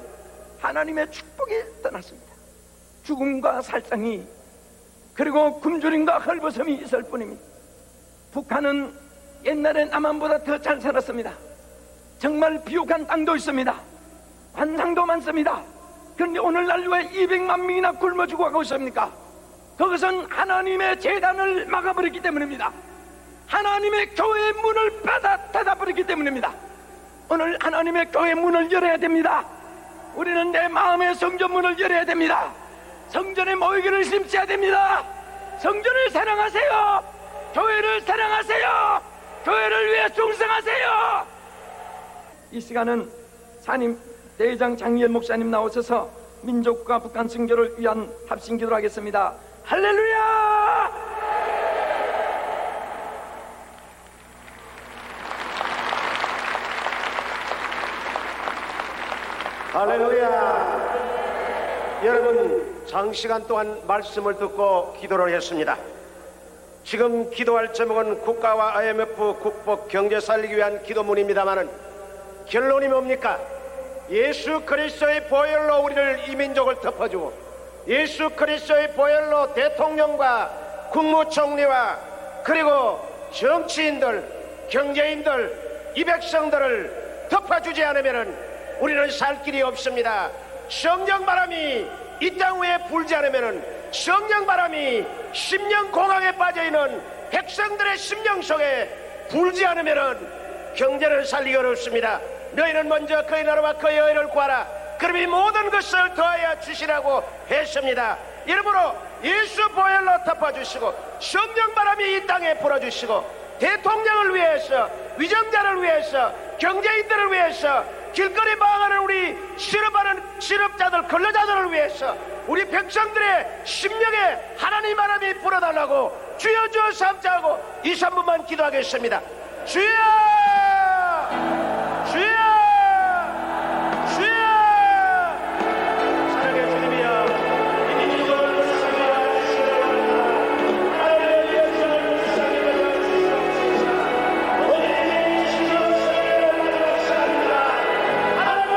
하나님의 축복이 떠났습니다. 죽음과 살상이 그리고 굶주림과 헐벗음이 있을 뿐입니다. 북한은 옛날에 남한보다 더 잘 살았습니다. 정말 비옥한 땅도 있습니다. 관상도 많습니다. 그런데 오늘날 왜 200만 명이나 굶어 죽어가고 있습니까? 그것은 하나님의 제단을 막아버렸기 때문입니다. 하나님의 교회의 문을 닫아버렸기 때문입니다. 오늘 하나님의 교회의 문을 열어야 됩니다. 우리는 내 마음의 성전 문을 열어야 됩니다. 성전에 모이기를 심취해야 됩니다. 성전을 사랑하세요. 교회를 사랑하세요. 교회를 위해 충성하세요. 이 시간은 산임 대장 장희열 목사님 나오셔서 민족과 북한 선교를 위한 합심 기도를 하겠습니다. 할렐루야! 할렐루야. 여러분, 장시간 동안 말씀을 듣고 기도를 했습니다. 지금 기도할 제목은 국가와 IMF 국복 경제 살리기 위한 기도문입니다마는 결론이 뭡니까? 예수 그리스도의 보혈로 우리를 이 민족을 덮어주고 예수 그리스도의 보혈로 대통령과 국무총리와 그리고 정치인들, 경제인들, 이 백성들을 덮어주지 않으면 우리는 살 길이 없습니다. 성령 바람이 이 땅 위에 불지 않으면 성령 바람이 심령 공황에 빠져있는 백성들의 심령 속에 불지 않으면 경제를 살리기 어렵습니다. 너희는 먼저 그의 나라와 그의 의를 구하라. 그럼 이 모든 것을 더하여 주시라고 했습니다. 이러므로 예수 보혈로 덮어주시고 성령 바람이 이 땅에 불어주시고 대통령을 위해서, 위정자를 위해서, 경제인들을 위해서, 길거리 망하는 우리 실업하는 실업자들, 근로자들을 위해서 우리 백성들의 심령에 하나님 바람이 불어달라고 주여 주여 삼자하고 2, 3분만 기도하겠습니다. 주여! 주여! 주여! 사랑의 주님이여, 이 민족을 사랑하여 주시옵소서. 하나님의 예수를 사랑하여 주시옵소서. 우리에게 주시옵소서. 감사합니다. 하나님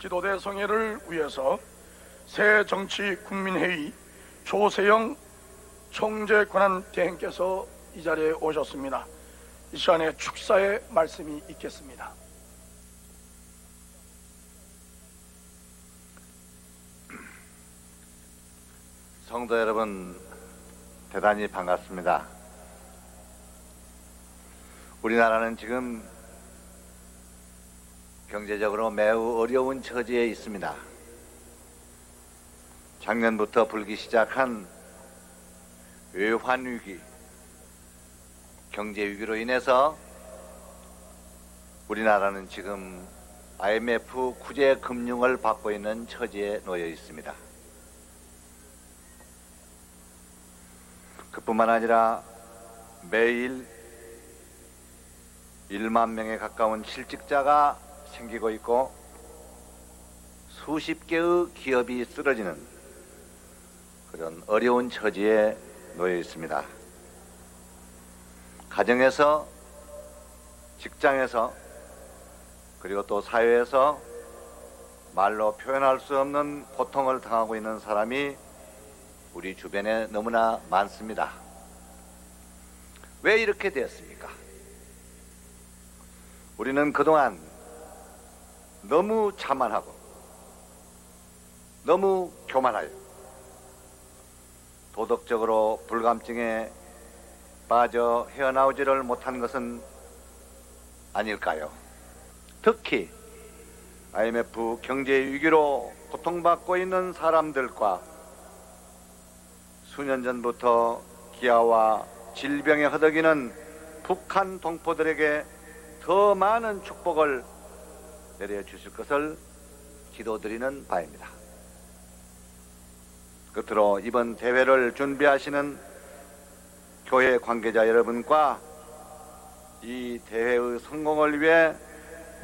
기도대 성회를 위해서 새정치국민회의 조세영 총재권한대행께서 이 자리에 오셨습니다. 이 시간에 축사의 말씀이 있겠습니다. 성도 여러분, 대단히 반갑습니다. 우리나라는 지금 경제적으로 매우 어려운 처지에 있습니다. 작년부터 불기 시작한 외환위기, 경제위기로 인해서 우리나라는 지금 IMF 구제 금융을 받고 있는 처지에 놓여 있습니다. 그뿐만 아니라 매일 1만 명에 가까운 실직자가 생기고 있고 수십 개의 기업이 쓰러지는 그런 어려운 처지에 놓여 있습니다. 가정에서, 직장에서, 그리고 또 사회에서 말로 표현할 수 없는 고통을 당하고 있는 사람이 우리 주변에 너무나 많습니다. 왜 이렇게 되었습니까? 우리는 그동안 너무 자만하고 너무 교만하여 도덕적으로 불감증에 빠져 헤어나오지를 못한 것은 아닐까요? 특히 IMF 경제위기로 고통받고 있는 사람들과 수년 전부터 기아와 질병에 허덕이는 북한 동포들에게 더 많은 축복을 내려주실 것을 기도드리는 바입니다. 끝으로 이번 대회를 준비하시는 교회 관계자 여러분과 이 대회의 성공을 위해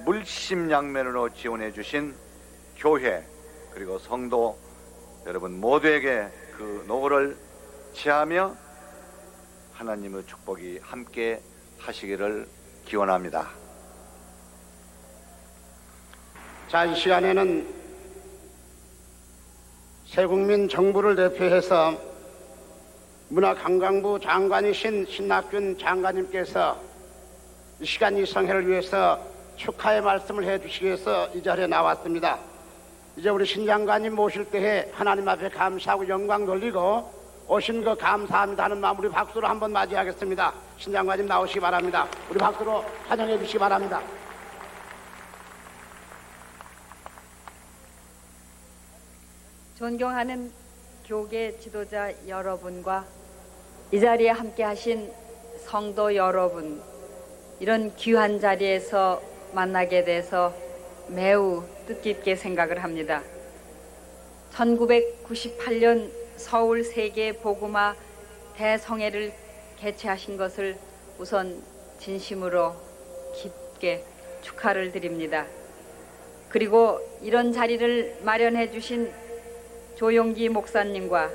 물심양면으로 지원해 주신 교회 그리고 성도 여러분 모두에게 그 노고를 취하며 하나님의 축복이 함께 하시기를 기원합니다. 자, 이 시간에는 새국민 정부를 대표해서 문화관광부 장관이신 신낙균 장관님께서 이 시간 이 성회를 위해서 축하의 말씀을 해주시기 위해서 이 자리에 나왔습니다. 이제 우리 신 장관님 모실 때에 하나님 앞에 감사하고 영광 돌리고 오신 거 감사합니다 하는 마무리 박수로 한번 맞이하겠습니다. 신 장관님 나오시기 바랍니다. 우리 박수로 환영해 주시기 바랍니다. 존경하는 교계 지도자 여러분과 이 자리에 함께 하신 성도 여러분, 이런 귀한 자리에서 만나게 돼서 매우 뜻깊게 생각을 합니다. 1998년 서울 세계 복음화 대성회를 개최하신 것을 우선 진심으로 깊게 축하를 드립니다. 그리고 이런 자리를 마련해 주신 조용기 목사님과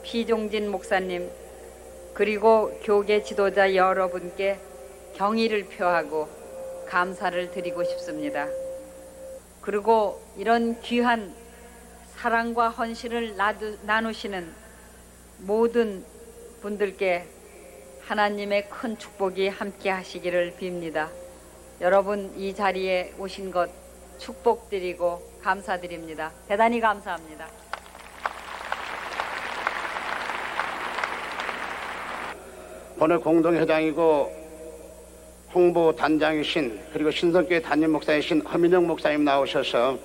피종진 목사님 그리고 교계 지도자 여러분께 경의를 표하고 감사를 드리고 싶습니다. 그리고 이런 귀한 사랑과 헌신을 나누시는 모든 분들께 하나님의 큰 축복이 함께 하시기를 빕니다. 여러분 이 자리에 오신 것 축복드리고 감사드립니다. 대단히 감사합니다. 오늘 공동회장이고 홍보단장이신 그리고 신성교회 담임 목사이신 허민영 목사님 나오셔서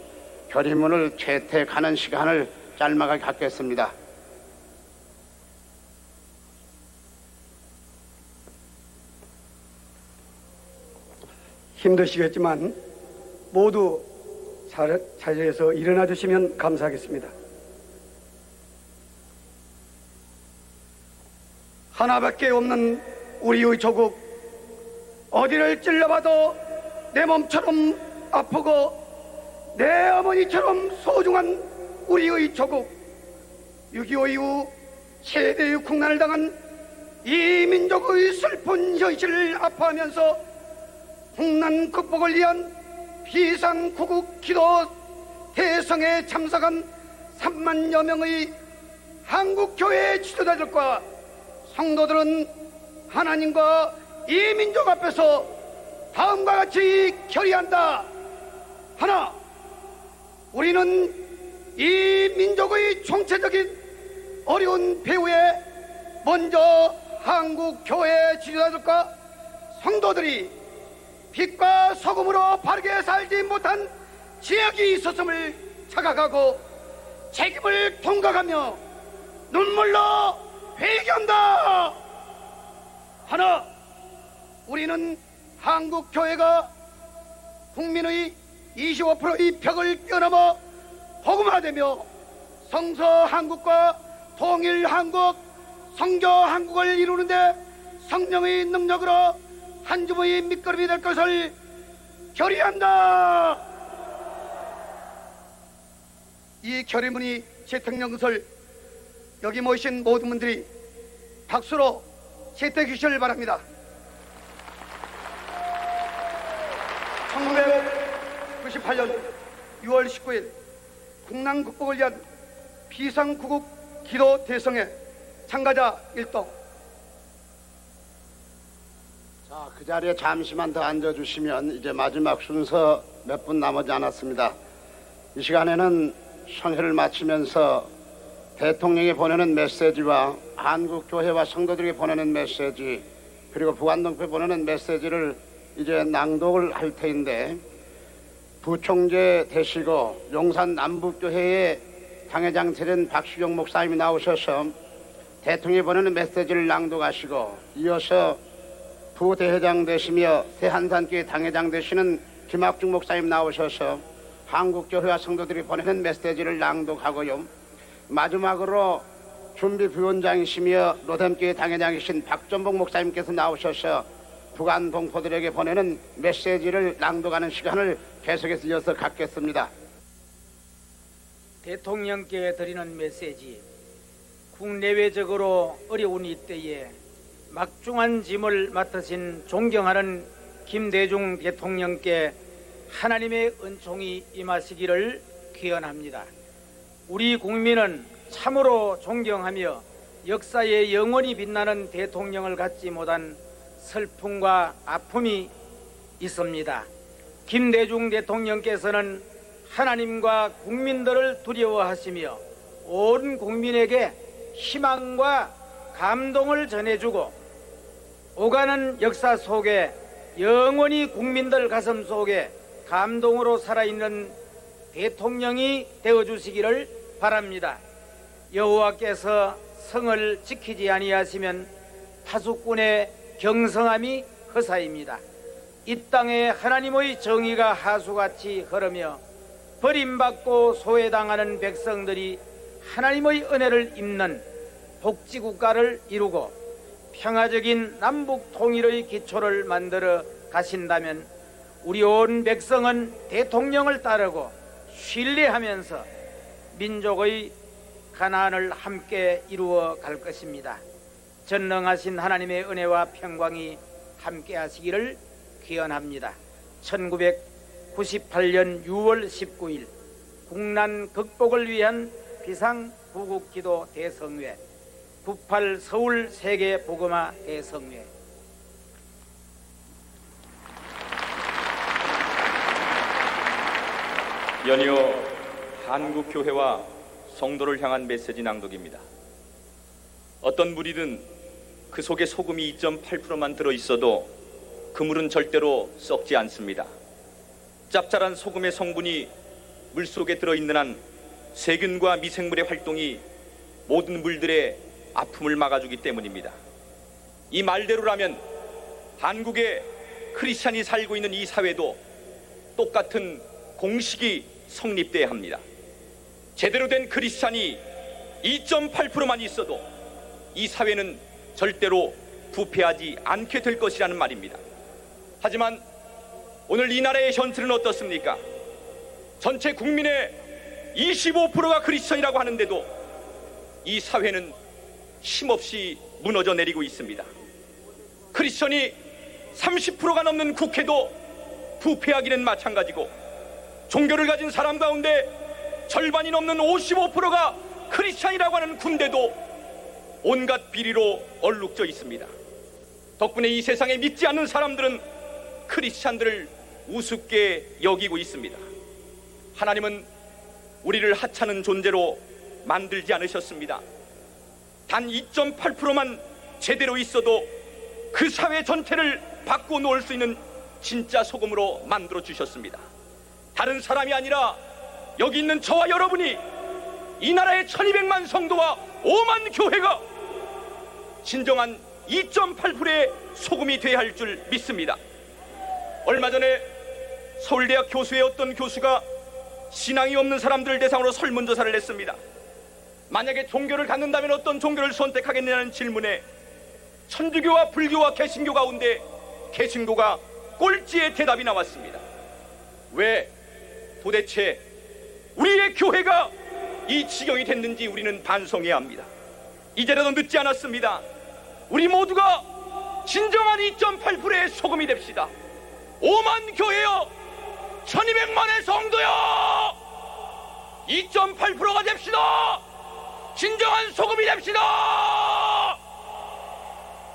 결의문을 채택하는 시간을 짤막하게 갖겠습니다. 힘드시겠지만 모두 자리에서 일어나 주시면 감사하겠습니다. 하나밖에 없는 우리의 조국, 어디를 찔러봐도 내 몸처럼 아프고 내 어머니처럼 소중한 우리의 조국, 6.25 이후 최대의 국난을 당한 이 민족의 슬픈 현실을 아파하면서 국난 극복을 위한 비상구국 기도 대성에 참석한 3만여 명의 한국교회 지도자들과 성도들은 하나님과 이 민족 앞에서 다음과 같이 결의한다. 하나, 우리는 이 민족의 총체적인 어려운 배후에 먼저 한국교회 지도자들과 성도들이 빛과 소금으로 바르게 살지 못한 지역이 있었음을 자각하고 책임을 통각하며 눈물로 회개한다. 하나, 우리는 한국교회가 국민의 25%의 벽을 뛰어넘어 복음화되며 성서 한국과 통일 한국, 성교 한국을 이루는데 성령의 능력으로 한 줌의 밑거름이 될 것을 결의한다. 이 결의문이 채택된 것을 여기 모이신 모든 분들이 박수로 채택해 주시길 바랍니다. 1998년 6월 19일 국난 극복을 위한 비상구국 기도 대성회 참가자 일동. 자, 그 자리에 잠시만 더 앉아주시면 이제 마지막 순서 몇 분 남지 않았습니다. 이 시간에는 성회를 마치면서 대통령이 보내는 메시지와 한국교회와 성도들에게 보내는 메시지, 그리고 부안동표에 보내는 메시지를 이제 낭독을 할 터인데, 부총재 되시고 용산 남북교회의 당회장 되는 박수경 목사님이 나오셔서 대통령이 보내는 메시지를 낭독하시고, 이어서 부대회장 되시며 새한산교회 당회장 되시는 김학중 목사님 나오셔서 한국교회와 성도들이 보내는 메시지를 낭독하고요, 마지막으로 준비부위원장이시며 로뎀교회 당회장이신 박전복 목사님께서 나오셔서 북한 동포들에게 보내는 메시지를 낭독하는 시간을 계속해서 이어서 갖겠습니다. 대통령께 드리는 메시지. 국내외적으로 어려운 이때에 막중한 짐을 맡으신 존경하는 김대중 대통령께 하나님의 은총이 임하시기를 기원합니다. 우리 국민은 참으로 존경하며 역사에 영원히 빛나는 대통령을 갖지 못한 슬픔과 아픔이 있습니다. 김대중 대통령께서는 하나님과 국민들을 두려워하시며 온 국민에게 희망과 감동을 전해주고 오가는 역사 속에 영원히 국민들 가슴 속에 감동으로 살아있는 대통령이 되어주시기를 바랍니다. 여호와께서 성을 지키지 아니하시면 파수꾼의 경성함이 허사입니다. 이 땅에 하나님의 정의가 하수같이 흐르며 버림받고 소외당하는 백성들이 하나님의 은혜를 입는 복지국가를 이루고 평화적인 남북 통일의 기초를 만들어 가신다면 우리 온 백성은 대통령을 따르고 신뢰하면서 민족의 가난을 함께 이루어 갈 것입니다. 전능하신 하나님의 은혜와 평강이 함께 하시기를 기원합니다. 1998년 6월 19일 국난 극복을 위한 비상구국기도 대성회 98 서울 세계 복음화 대성회. 연이어 한국교회와 성도를 향한 메시지 낭독입니다. 어떤 물이든 그 속에 소금이 2.8%만 들어있어도 그 물은 절대로 썩지 않습니다. 짭짤한 소금의 성분이 물속에 들어있는 한 세균과 미생물의 활동이 모든 물들의 아픔을 막아주기 때문입니다. 이 말대로라면 한국에 크리스찬이 살고 있는 이 사회도 똑같은 공식이 성립돼야 합니다. 제대로 된 크리스찬이 2.8%만 있어도 이 사회는 절대로 부패하지 않게 될 것이라는 말입니다. 하지만 오늘 이 나라의 현실은 어떻습니까? 전체 국민의 25%가 크리스천이라고 하는데도 이 사회는 힘없이 무너져 내리고 있습니다. 크리스천이 30%가 넘는 국회도 부패하기는 마찬가지고 종교를 가진 사람 가운데 절반이 넘는 55%가 크리스찬이라고 하는 군대도 온갖 비리로 얼룩져 있습니다. 덕분에 이 세상에 믿지 않는 사람들은 크리스찬들을 우습게 여기고 있습니다. 하나님은 우리를 하찮은 존재로 만들지 않으셨습니다. 단 2.8%만 제대로 있어도 그 사회 전체를 바꾸어 놓을 수 있는 진짜 소금으로 만들어 주셨습니다. 다른 사람이 아니라 여기 있는 저와 여러분이 이 나라의 1200만 성도와 5만 교회가 진정한 2.8%의 소금이 되어야 할 줄 믿습니다. 얼마 전에 서울대학 교수의 어떤 교수가 신앙이 없는 사람들을 대상으로 설문조사를 했습니다. 만약에 종교를 갖는다면 어떤 종교를 선택하겠느냐는 질문에 천주교와 불교와 개신교 가운데 개신교가 꼴찌의 대답이 나왔습니다. 왜 도대체 우리의 교회가 이 지경이 됐는지 우리는 반성해야 합니다. 이제라도 늦지 않았습니다. 우리 모두가 진정한 2.8%의 소금이 됩시다. 5만 교회여, 1200만의 성도여, 2.8%가 됩시다. 진정한 소금이 됩시다.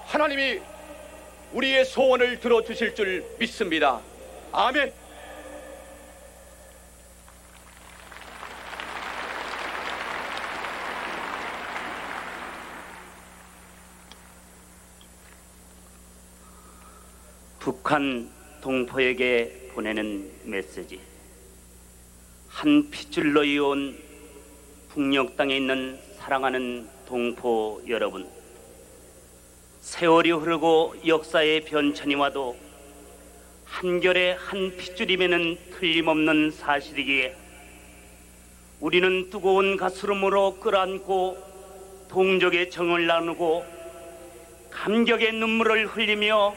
하나님이 우리의 소원을 들어주실 줄 믿습니다. 아멘. 북한 동포에게 보내는 메시지. 한 핏줄로 이어온 북녘 땅에 있는 사랑하는 동포 여러분, 세월이 흐르고 역사의 변천이 와도 한결의 한 핏줄임에는 틀림없는 사실이기에 우리는 뜨거운 가스름으로 끌어안고 동족의 정을 나누고 감격의 눈물을 흘리며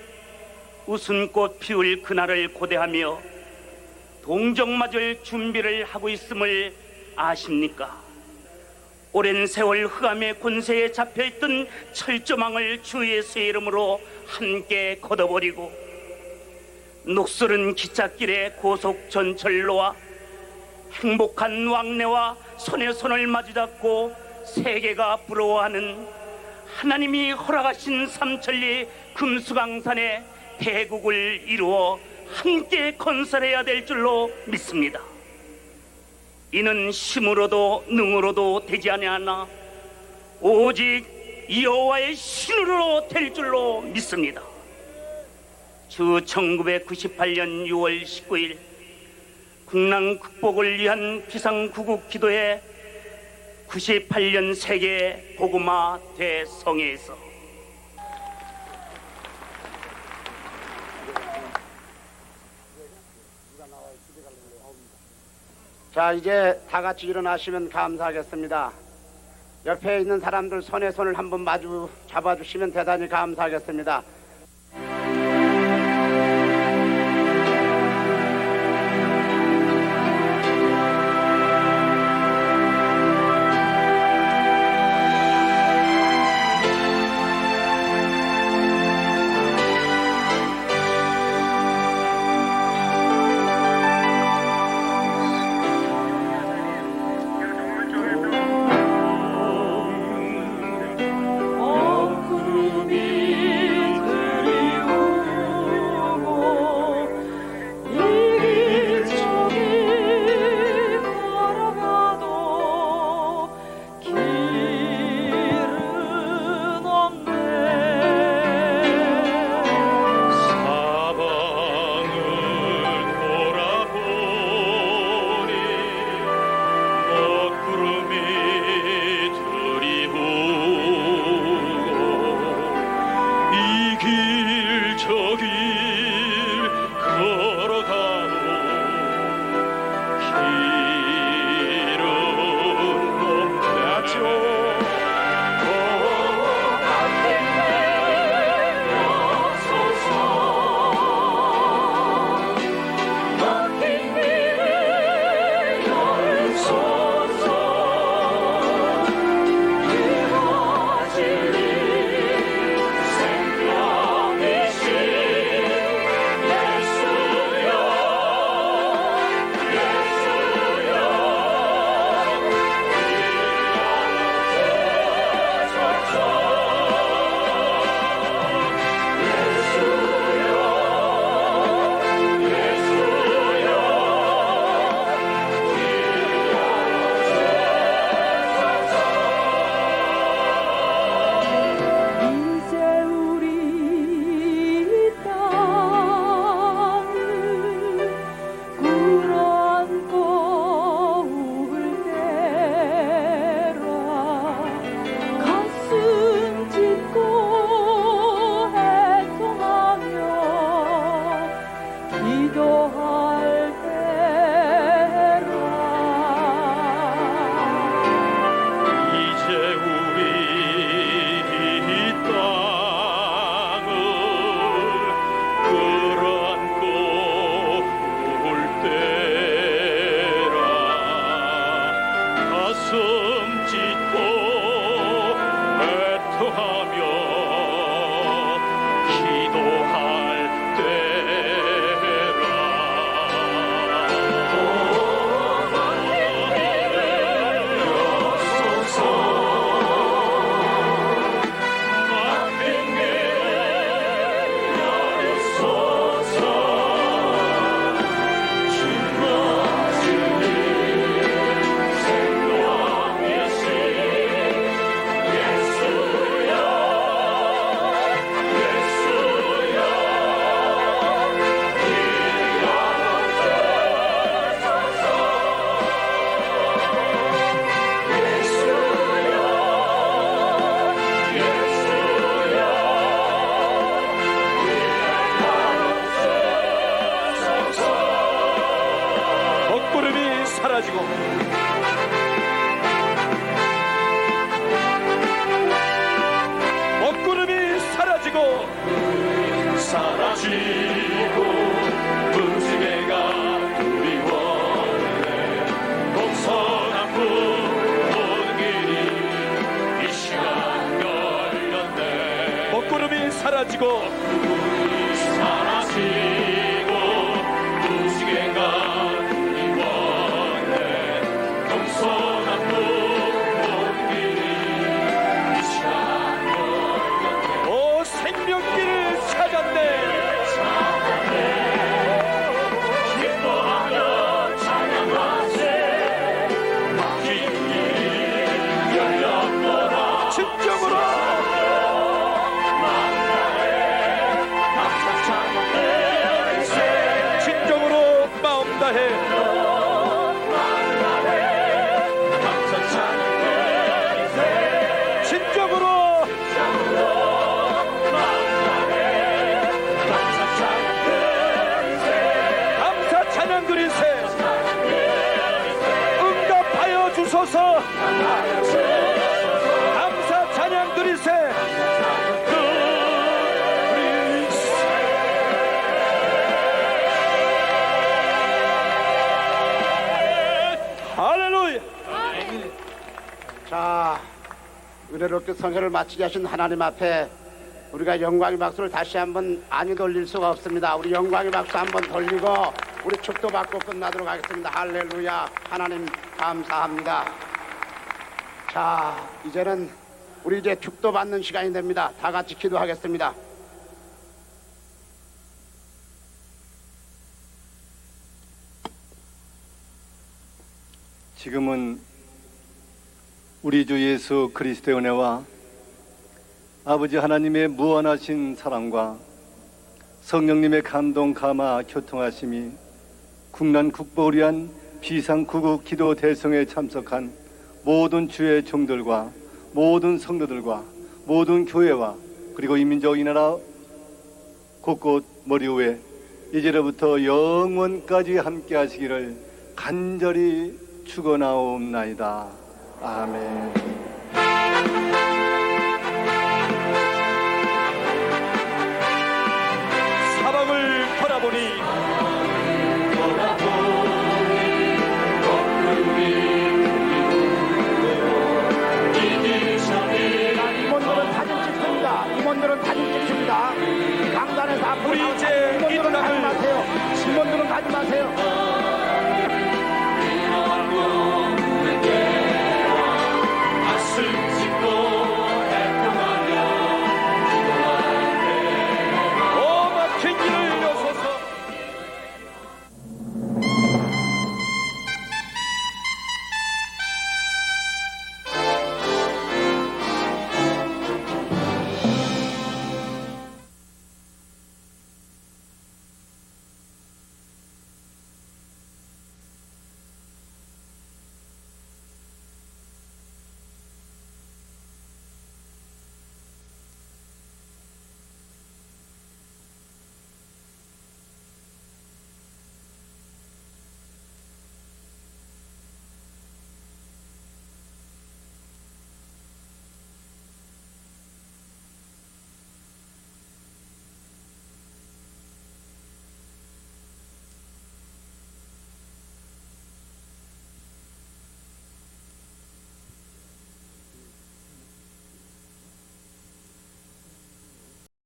웃음꽃 피울 그날을 고대하며 동정 맞을 준비를 하고 있음을 아십니까? 오랜 세월 흑암의 권세에 잡혀있던 철조망을 주 예수의 이름으로 함께 걷어버리고 녹슬은 기찻길에 고속 전철로와 행복한 왕래와 손에 손을 마주잡고 세계가 부러워하는 하나님이 허락하신 삼천리 금수강산에 대국을 이루어 함께 건설해야 될 줄로 믿습니다. 이는 힘으로도 능으로도 되지 아니하나 오직 여호와의 신으로 될 줄로 믿습니다. 주 1998년 6월 19일 국난 극복을 위한 비상구국 기도회 98년 세계 복음화 대성회에서 자, 이제 다 같이 일어나시면 감사하겠습니다. 옆에 있는 사람들 손에 손을 한번 마주 잡아주시면 대단히 감사하겠습니다. 구름이 때라 가슴 찢고 애통하며 기도할 때라 먹구름이 사라지고 먹구름이 사라지고 분지개가 그리워네 동서남북 모든 길이 이 시간 열렸네 먹구름이 사라지고 분지개가 그리워네 동서남북 모든 길이 이 시간 열렸네 오 생명길을 찾았네 기뻐하며 찬양하세 막힌 길이 열렸노라 진정으로 진정으로 마음 다해 진정으로 감사 찬양 드리세 응답하여 주소서 감사 찬양 드리세 할렐루야. 자, 은혜롭게 성회를 마치게 하신 하나님 앞에 우리가 영광의 박수를 다시 한번 안이 돌릴 수가 없습니다. 우리 영광의 박수 한번 돌리고 우리 축도 받고 끝나도록 하겠습니다. 할렐루야. 하나님 감사합니다. 자, 이제는 우리 이제 축도 받는 시간이 됩니다. 다 같이 기도하겠습니다. 지금은 우리 주 예수 그리스도의 은혜와 아버지 하나님의 무한하신 사랑과 성령님의 감동 감화 교통하심이 국난 국보를 위한 비상구국 기도 대성에 참석한 모든 주의 종들과 모든 성도들과 모든 교회와 그리고 이민족 이 나라 곳곳 머리 위에 이제로부터 영원까지 함께 하시기를 간절히 축원하옵나이다. 아멘.